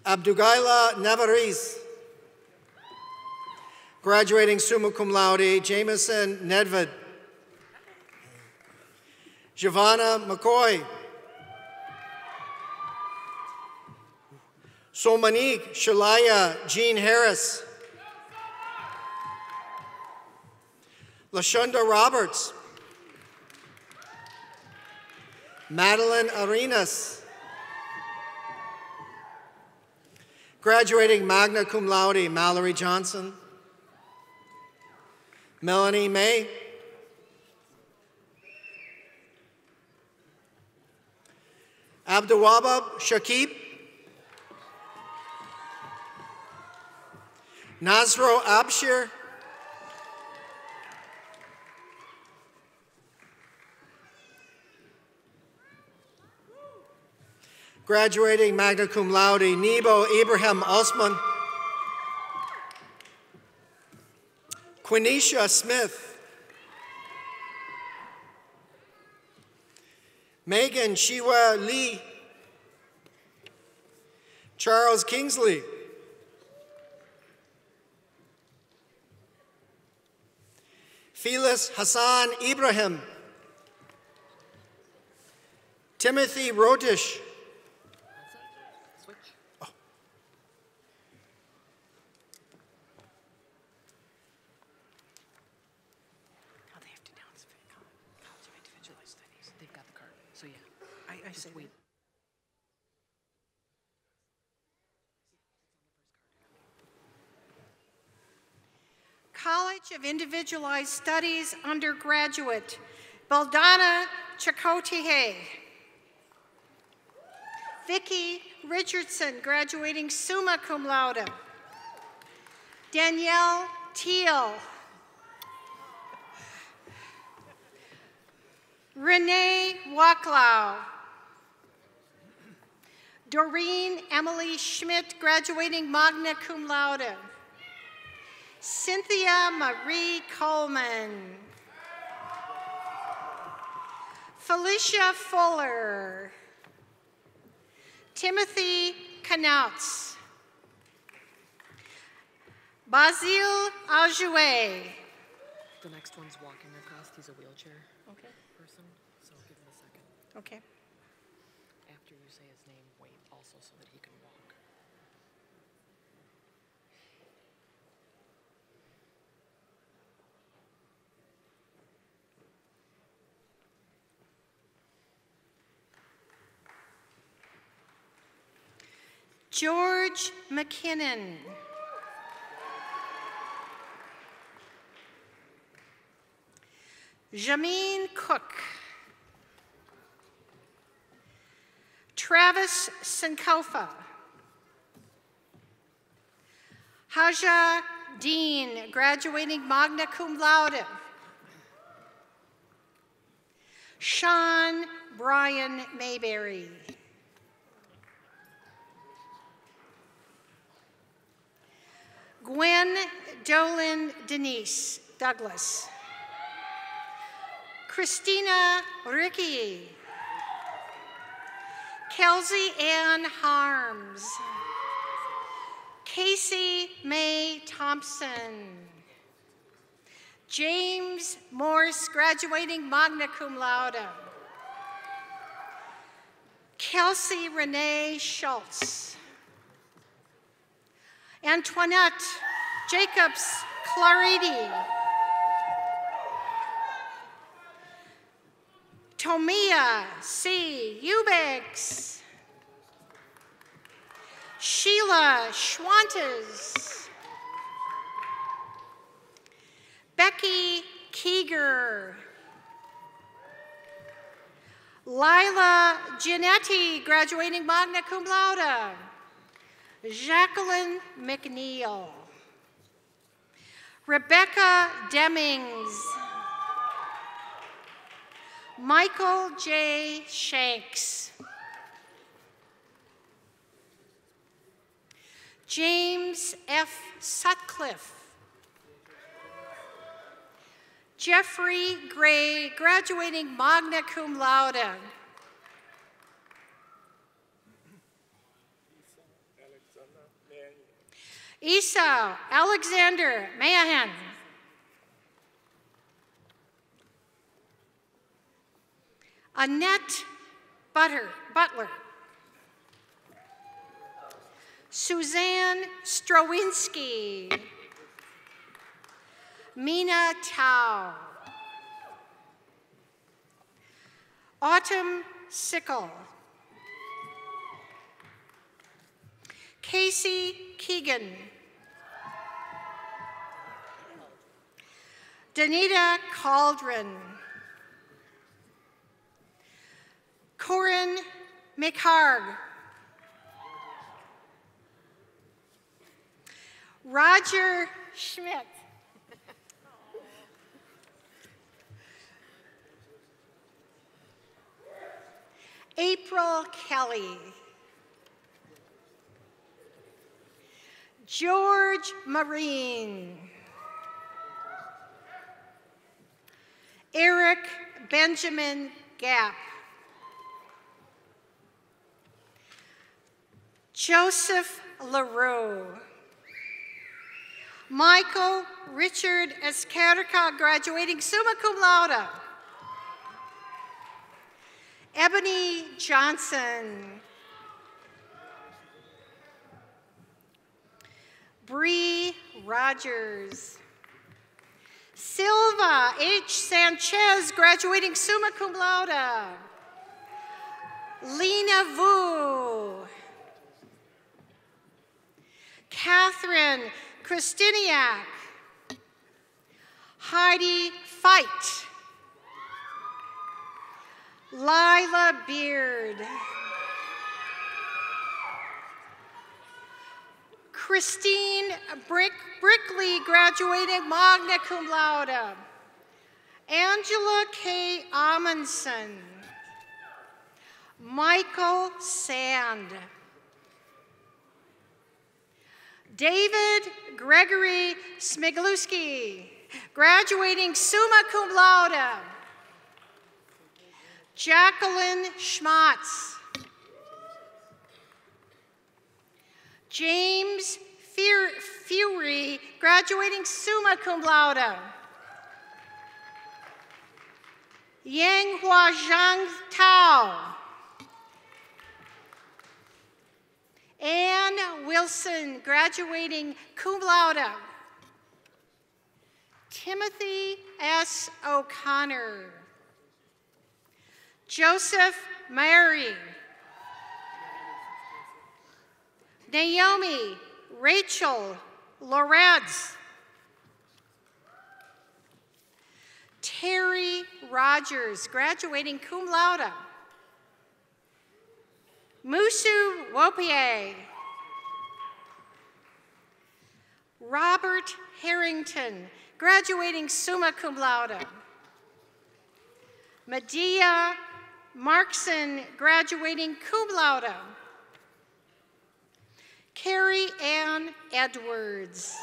Abdugaila Navariz. Graduating summa cum laude, Jameson Nedved. Giovanna McCoy. Somanique Shalaya Jean Harris. Lashunda Roberts. Madeline Arenas. Graduating magna cum laude, Mallory Johnson. Melanie May. Abdulwahab Shakib. Nasro Abshir. Graduating magna cum laude, Nebo Abraham Osman. Quenisha Smith. Megan Shiwa Lee. Charles Kingsley. Phyllis Hassan Ibrahim. Timothy Rodish. I see. Wait. College of Individualized Studies undergraduate, Baldana Chakotay. Vicki Richardson, graduating summa cum laude. Danielle Teal. Renee Waklau. Doreen Emily Schmidt, graduating magna cum laude. Cynthia Marie Coleman. Felicia Fuller. Timothy Knauts. Basile Ajouet. The next one's walking across. He's a wheelchair person, so give him a second. Okay. After you say his name, wait also so that he can walk. George McKinnon. Jameen Cook. Travis Sankofa. Haja Dean, graduating magna cum laude. Sean Brian Mayberry. Gwen Dolan Denise Douglas. Christina Ricky. Kelsey Ann Harms. Casey May Thompson. James Morse, graduating magna cum laude. Kelsey Renee Schultz. Antoinette Jacobs Claridi. Tomia C. Eubanks. Sheila Schwantes. Becky Keeger. Lila Giannetti, graduating magna cum laude. Jacqueline McNeil. Rebecca Demings. Michael J. Shanks. James F. Sutcliffe. Jeffrey Gray, graduating magna cum laude. Esau Alexander Mahan. Annette Butler. Suzanne Strowinski. Mina Tao. Autumn Sickle. Casey Keegan. Danita Cauldron. Corin McHarg. Roger Schmidt. April Kelly. George Marine. Eric Benjamin Gap. Joseph LaRue. Michael Richard Escarca, graduating summa cum laude. Ebony Johnson. Bree Rogers. Silva H. Sanchez, graduating summa cum laude. Lena Vu. Catherine Christiniak. Heidi Fight. Lila Beard. Christine Brickley, graduating magna cum laude. Angela K. Amundsen. Michael Sand. David Gregory Smigulski, graduating summa cum laude. Jacqueline Schmatz. James Fury, graduating summa cum laude. Yang Huazhang Tao. Anne Wilson, graduating cum laude. Timothy S. O'Connor. Joseph Mary. Naomi Rachel Loretz. Terry Rogers, graduating cum laude. Musu Wopie. Robert Harrington, graduating summa cum laude. Medea Markson, graduating cum laude. Carrie Ann Edwards.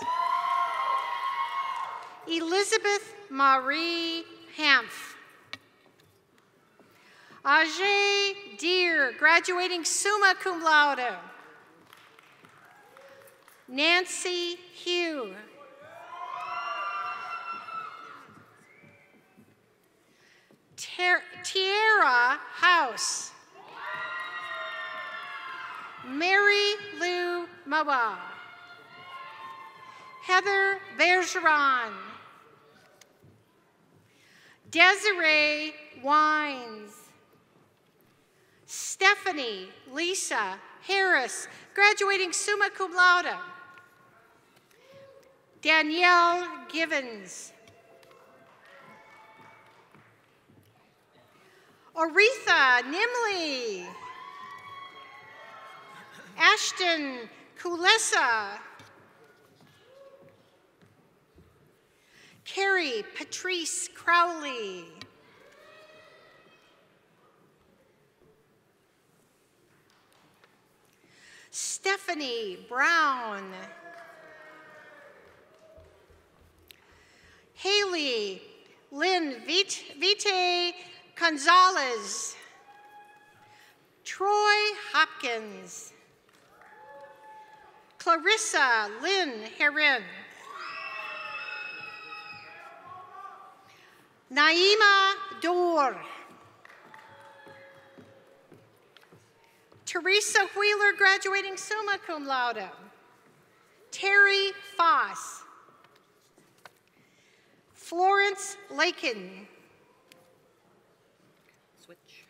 Elizabeth Marie Hampf. Ajay Deer, graduating summa cum laude. Nancy Hugh. Tierra House. Mary Lou Mawa. Heather Bergeron. Desiree Wines. Stephanie Lisa Harris, graduating summa cum laude. Danielle Givens. Aretha Nimley. Ashton Kulesa. Carrie Patrice Crowley. Stephanie Brown. Haley Lynn Vite Gonzalez. Troy Hopkins. Clarissa Lynn Heron. Naima Dorr. Teresa Wheeler, graduating summa cum laude. Terry Foss. Florence Lakin. Switch.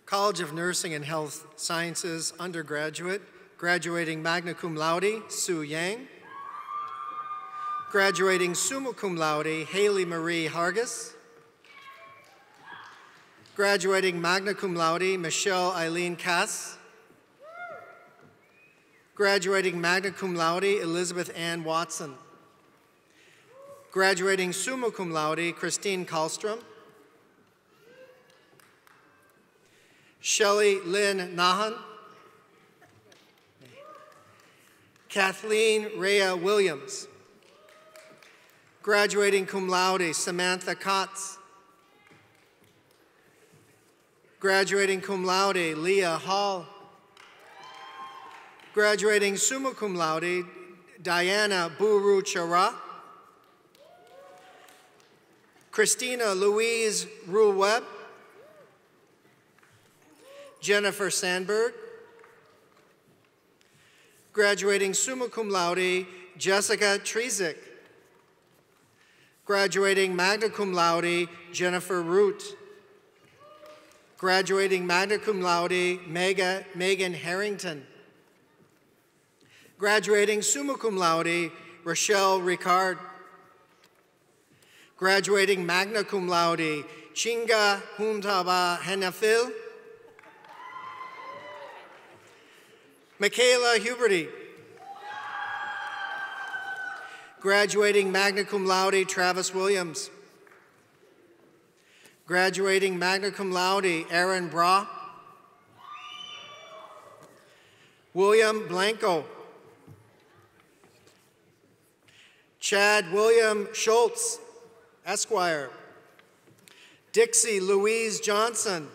College of Nursing and Health Sciences undergraduate, graduating magna cum laude, Sue Yang. Graduating summa cum laude, Haley Marie Hargis. Graduating magna cum laude, Michelle Eileen Cass. Graduating magna cum laude, Elizabeth Ann Watson. Graduating summa cum laude, Christine Kallstrom. Shelley Lynn Nahan. Kathleen Rhea Williams. Graduating cum laude, Samantha Kotz. Graduating cum laude, Leah Hall. Graduating summa cum laude, Diana Buru Chara. Christina Louise Rule-Webb. Jennifer Sandberg. Graduating summa cum laude, Jessica Trezick. Graduating magna cum laude, Jennifer Root. Graduating magna cum laude, Megan Harrington. Graduating summa cum laude, Rochelle Ricard. Graduating magna cum laude, Chinga Huntaba Henafil. Michaela Huberty. Graduating magna cum laude, Travis Williams. Graduating magna cum laude, Aaron Bra. William Blanco. Chad William Schultz, Esquire. Dixie Louise Johnson.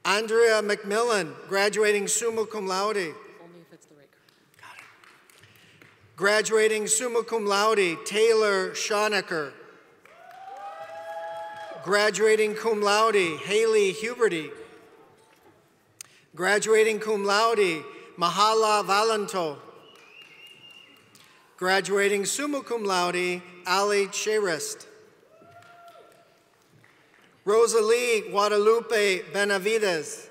Andrea McMillan, graduating summa cum laude. Only if it's the right card. Got it. Graduating summa cum laude, Taylor Schonecker. Graduating cum laude, Haley Huberty. Graduating cum laude, Mahala Valento. Graduating summa cum laude, Ali Sherist. Rosalie Guadalupe Benavides.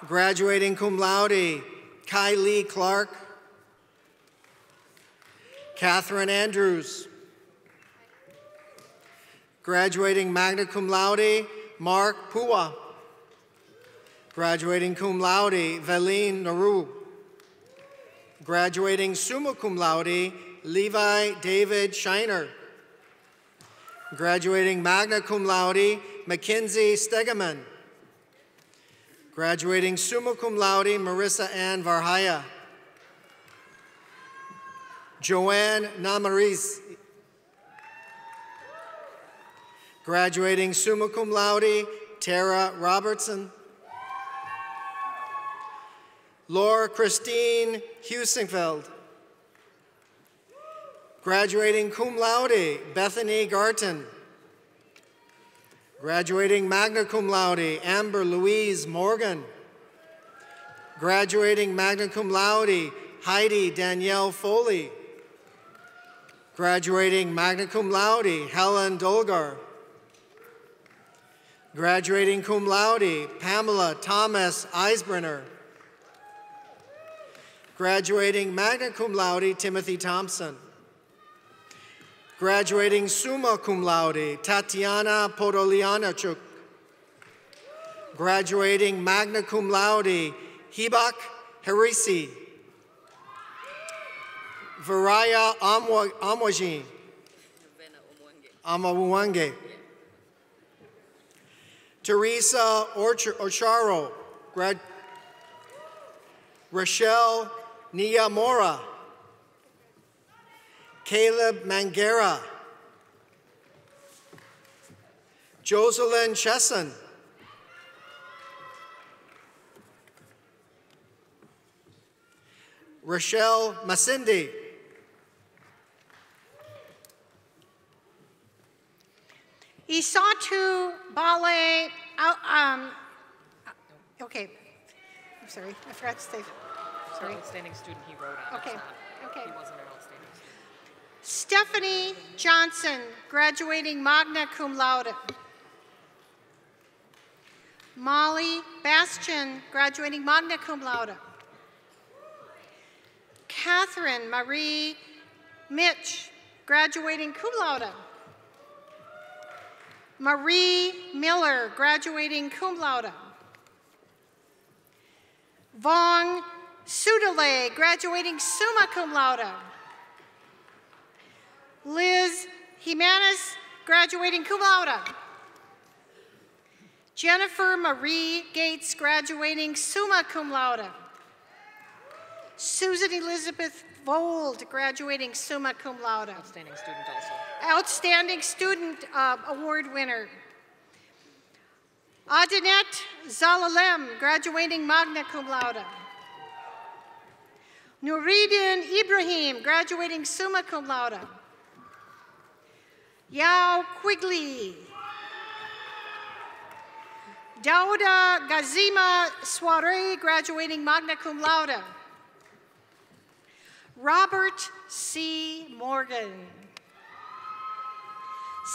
Graduating cum laude, Kylie Clark. Catherine Andrews. Graduating magna cum laude, Mark Pua. Graduating cum laude, Veline Naru. Graduating summa cum laude, Levi David Shiner. Graduating magna cum laude, Mackenzie Stegeman. Graduating summa cum laude, Marissa Ann Varhaya. Joanne Namaris. Graduating summa cum laude, Tara Robertson. Laura Christine Husingfeld. Graduating cum laude, Bethany Garton. Graduating magna cum laude, Amber Louise Morgan. Graduating magna cum laude, Heidi Danielle Foley. Graduating magna cum laude, Helen Dolgar. Graduating cum laude, Pamela Thomas Eisbrenner. Graduating magna cum laude, Timothy Thompson. Graduating summa cum laude, Tatiana Podolianachuk. Graduating magna cum laude, Hibak Harisi. Varaya Amwajin. Amawange. Teresa Ocharo. Rochelle Niyamora. Caleb Mangera. Jocelyn Chesson. Rochelle Masindi. Isatu Bale, okay, I'm sorry, I forgot to say, sorry. Outstanding student he wrote on. Okay, okay. He wasn't an outstanding student. Stephanie Johnson, graduating magna cum laude. Molly Bastian, graduating magna cum laude. Catherine Marie Mitch, graduating cum laude. Marie Miller, graduating cum laude. Vong Sudale, graduating summa cum laude. Liz Jimenez, graduating cum laude. Jennifer Marie Gates, graduating summa cum laude. Susan Elizabeth Vold, graduating summa cum laude. Outstanding student also. Outstanding Student Award winner. Adenet Zalalem, graduating magna cum laude. Nuridin Ibrahim, graduating summa cum laude. Yao Quigley. Dauda Gazima Soare, graduating magna cum laude. Robert C. Morgan.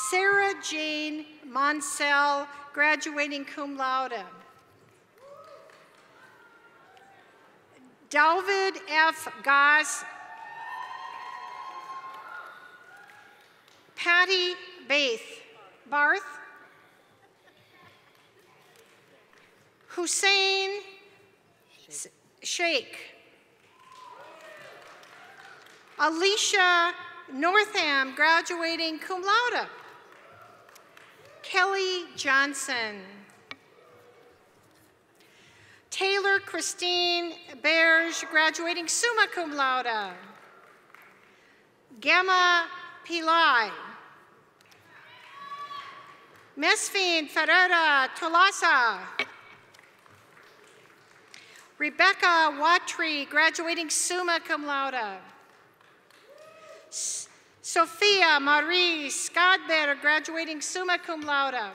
Sarah Jane Monsell, graduating cum laude. David F. Goss. Patty Barth. Hussein Sheikh. Alicia Northam, graduating cum laude. Kelly Johnson. Taylor Christine Berge, graduating summa cum laude. Gemma Pillai. Mesfin Ferreira Tolasa. Rebecca Watry, graduating summa cum laude. Sophia Marie Skadberg, graduating summa cum laude.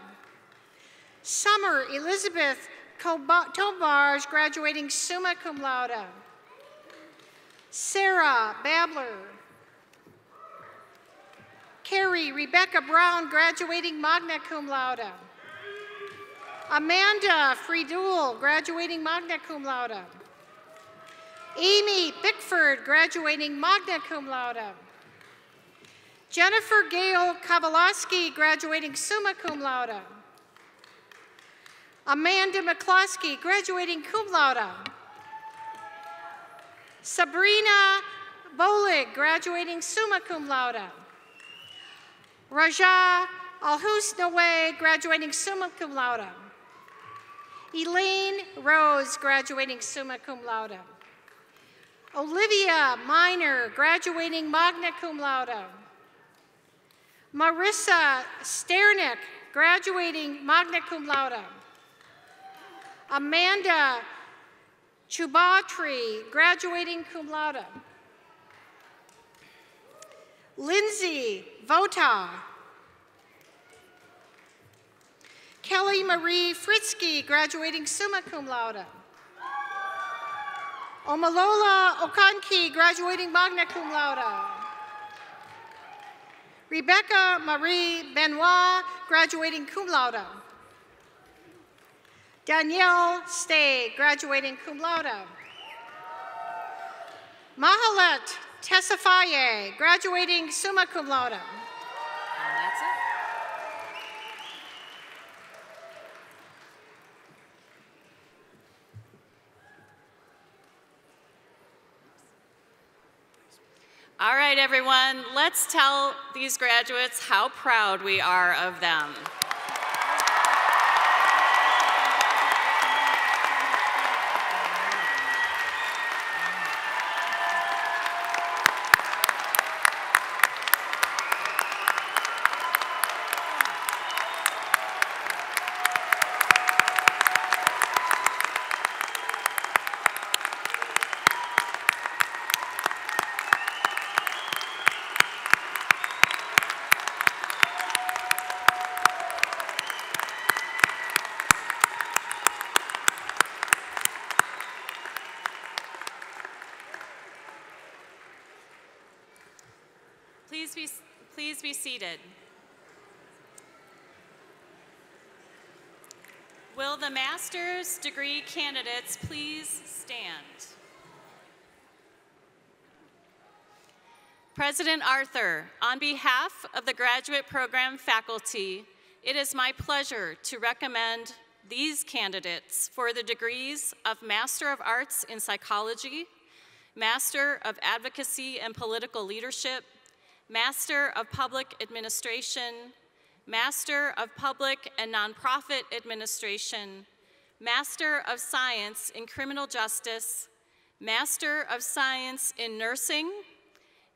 Summer Elizabeth Tobarge, graduating summa cum laude. Sarah Babler. Carrie Rebecca Brown, graduating magna cum laude. Amanda Friedul, graduating magna cum laude. Amy Bickford, graduating magna cum laude. Jennifer Gail Kowalski, graduating summa cum laude. Amanda McCloskey, graduating cum laude. Sabrina Bolig, graduating summa cum laude. Raja Alhusnawe, graduating summa cum laude. Elaine Rose, graduating summa cum laude. Olivia Miner, graduating magna cum laude. Marissa Sternick, graduating magna cum laude. Amanda Chubatri, graduating cum laude. Lindsay Vota. Kelly Marie Fritzky, graduating summa cum laude. Omalola Okanki, graduating magna cum laude. Rebecca Marie Benoit, graduating cum laude. Danielle Stay, graduating cum laude. Mahalet Tessafaye, graduating summa cum laude. And that's it. All right, everyone, let's tell these graduates how proud we are of them. Please be seated. Will the master's degree candidates please stand? President Arthur, on behalf of the graduate program faculty, it is my pleasure to recommend these candidates for the degrees of Master of Arts in Psychology, Master of Advocacy and Political Leadership, Master of Public Administration, Master of Public and Nonprofit Administration, Master of Science in Criminal Justice, Master of Science in Nursing,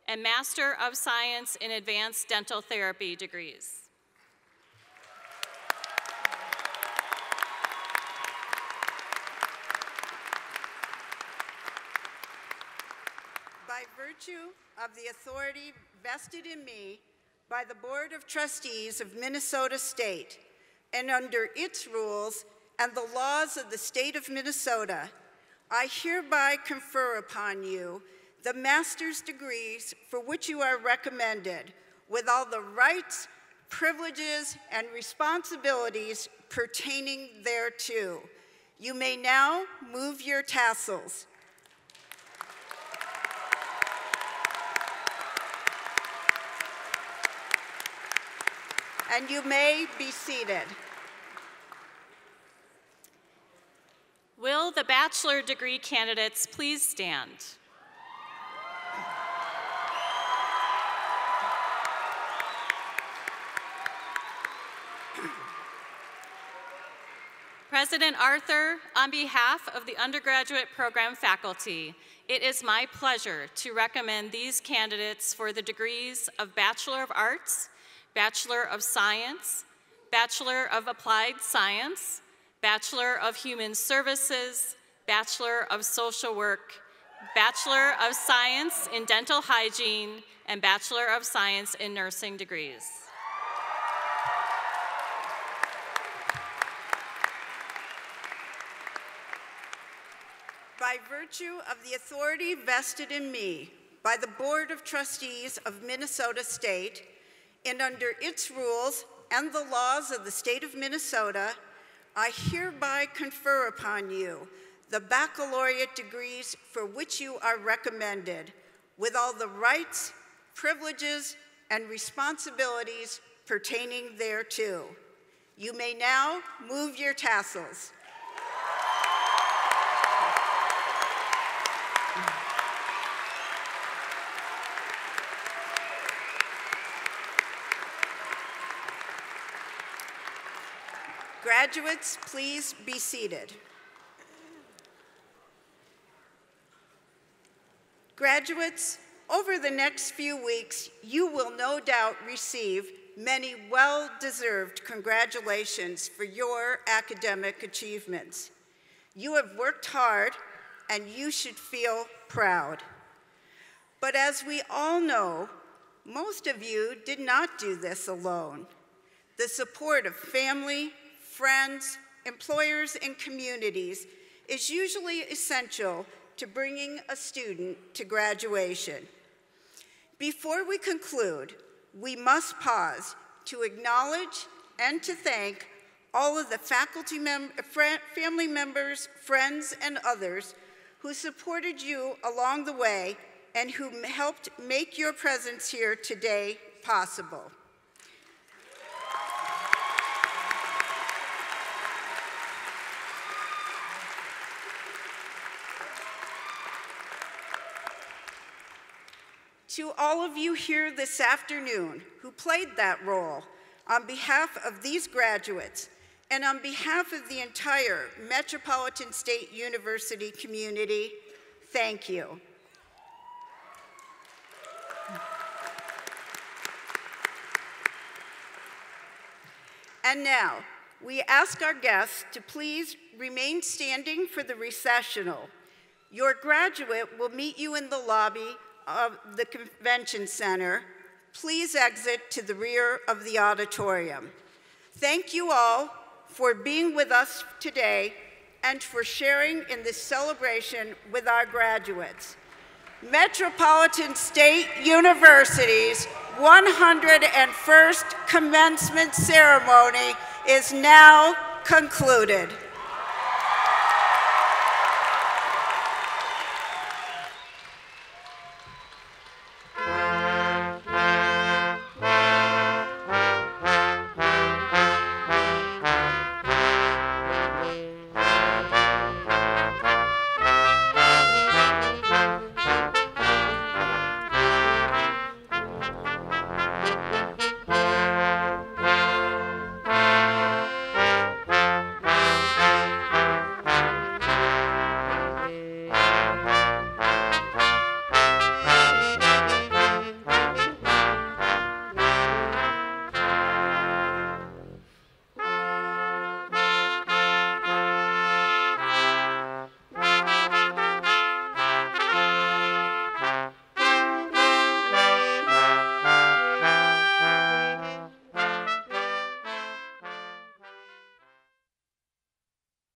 and Master of Science in Advanced Dental Therapy degrees. By virtue of the authority vested in me by the Board of Trustees of Minnesota State, and under its rules and the laws of the state of Minnesota, I hereby confer upon you the master's degrees for which you are recommended, with all the rights, privileges, and responsibilities pertaining thereto. You may now move your tassels. And you may be seated. Will the bachelor degree candidates please stand? President Arthur, on behalf of the undergraduate program faculty, it is my pleasure to recommend these candidates for the degrees of Bachelor of Arts, Bachelor of Science, Bachelor of Applied Science, Bachelor of Human Services, Bachelor of Social Work, Bachelor of Science in Dental Hygiene, and Bachelor of Science in Nursing degrees. By virtue of the authority vested in me by the Board of Trustees of Minnesota State, and under its rules and the laws of the state of Minnesota, I hereby confer upon you the baccalaureate degrees for which you are recommended, with all the rights, privileges, and responsibilities pertaining thereto. You may now move your tassels. Graduates, please be seated. Graduates, over the next few weeks, you will no doubt receive many well-deserved congratulations for your academic achievements. You have worked hard, and you should feel proud. But as we all know, most of you did not do this alone. The support of family, friends, employers, and communities is usually essential to bringing a student to graduation. Before we conclude, we must pause to acknowledge and to thank all of the faculty, family members, friends, and others who supported you along the way and who helped make your presence here today possible. To all of you here this afternoon who played that role, on behalf of these graduates and on behalf of the entire Metropolitan State University community, thank you. And now, we ask our guests to please remain standing for the recessional. Your graduate will meet you in the lobby of the Convention Center. Please exit to the rear of the auditorium. Thank you all for being with us today and for sharing in this celebration with our graduates. Metropolitan State University's 101st commencement ceremony is now concluded.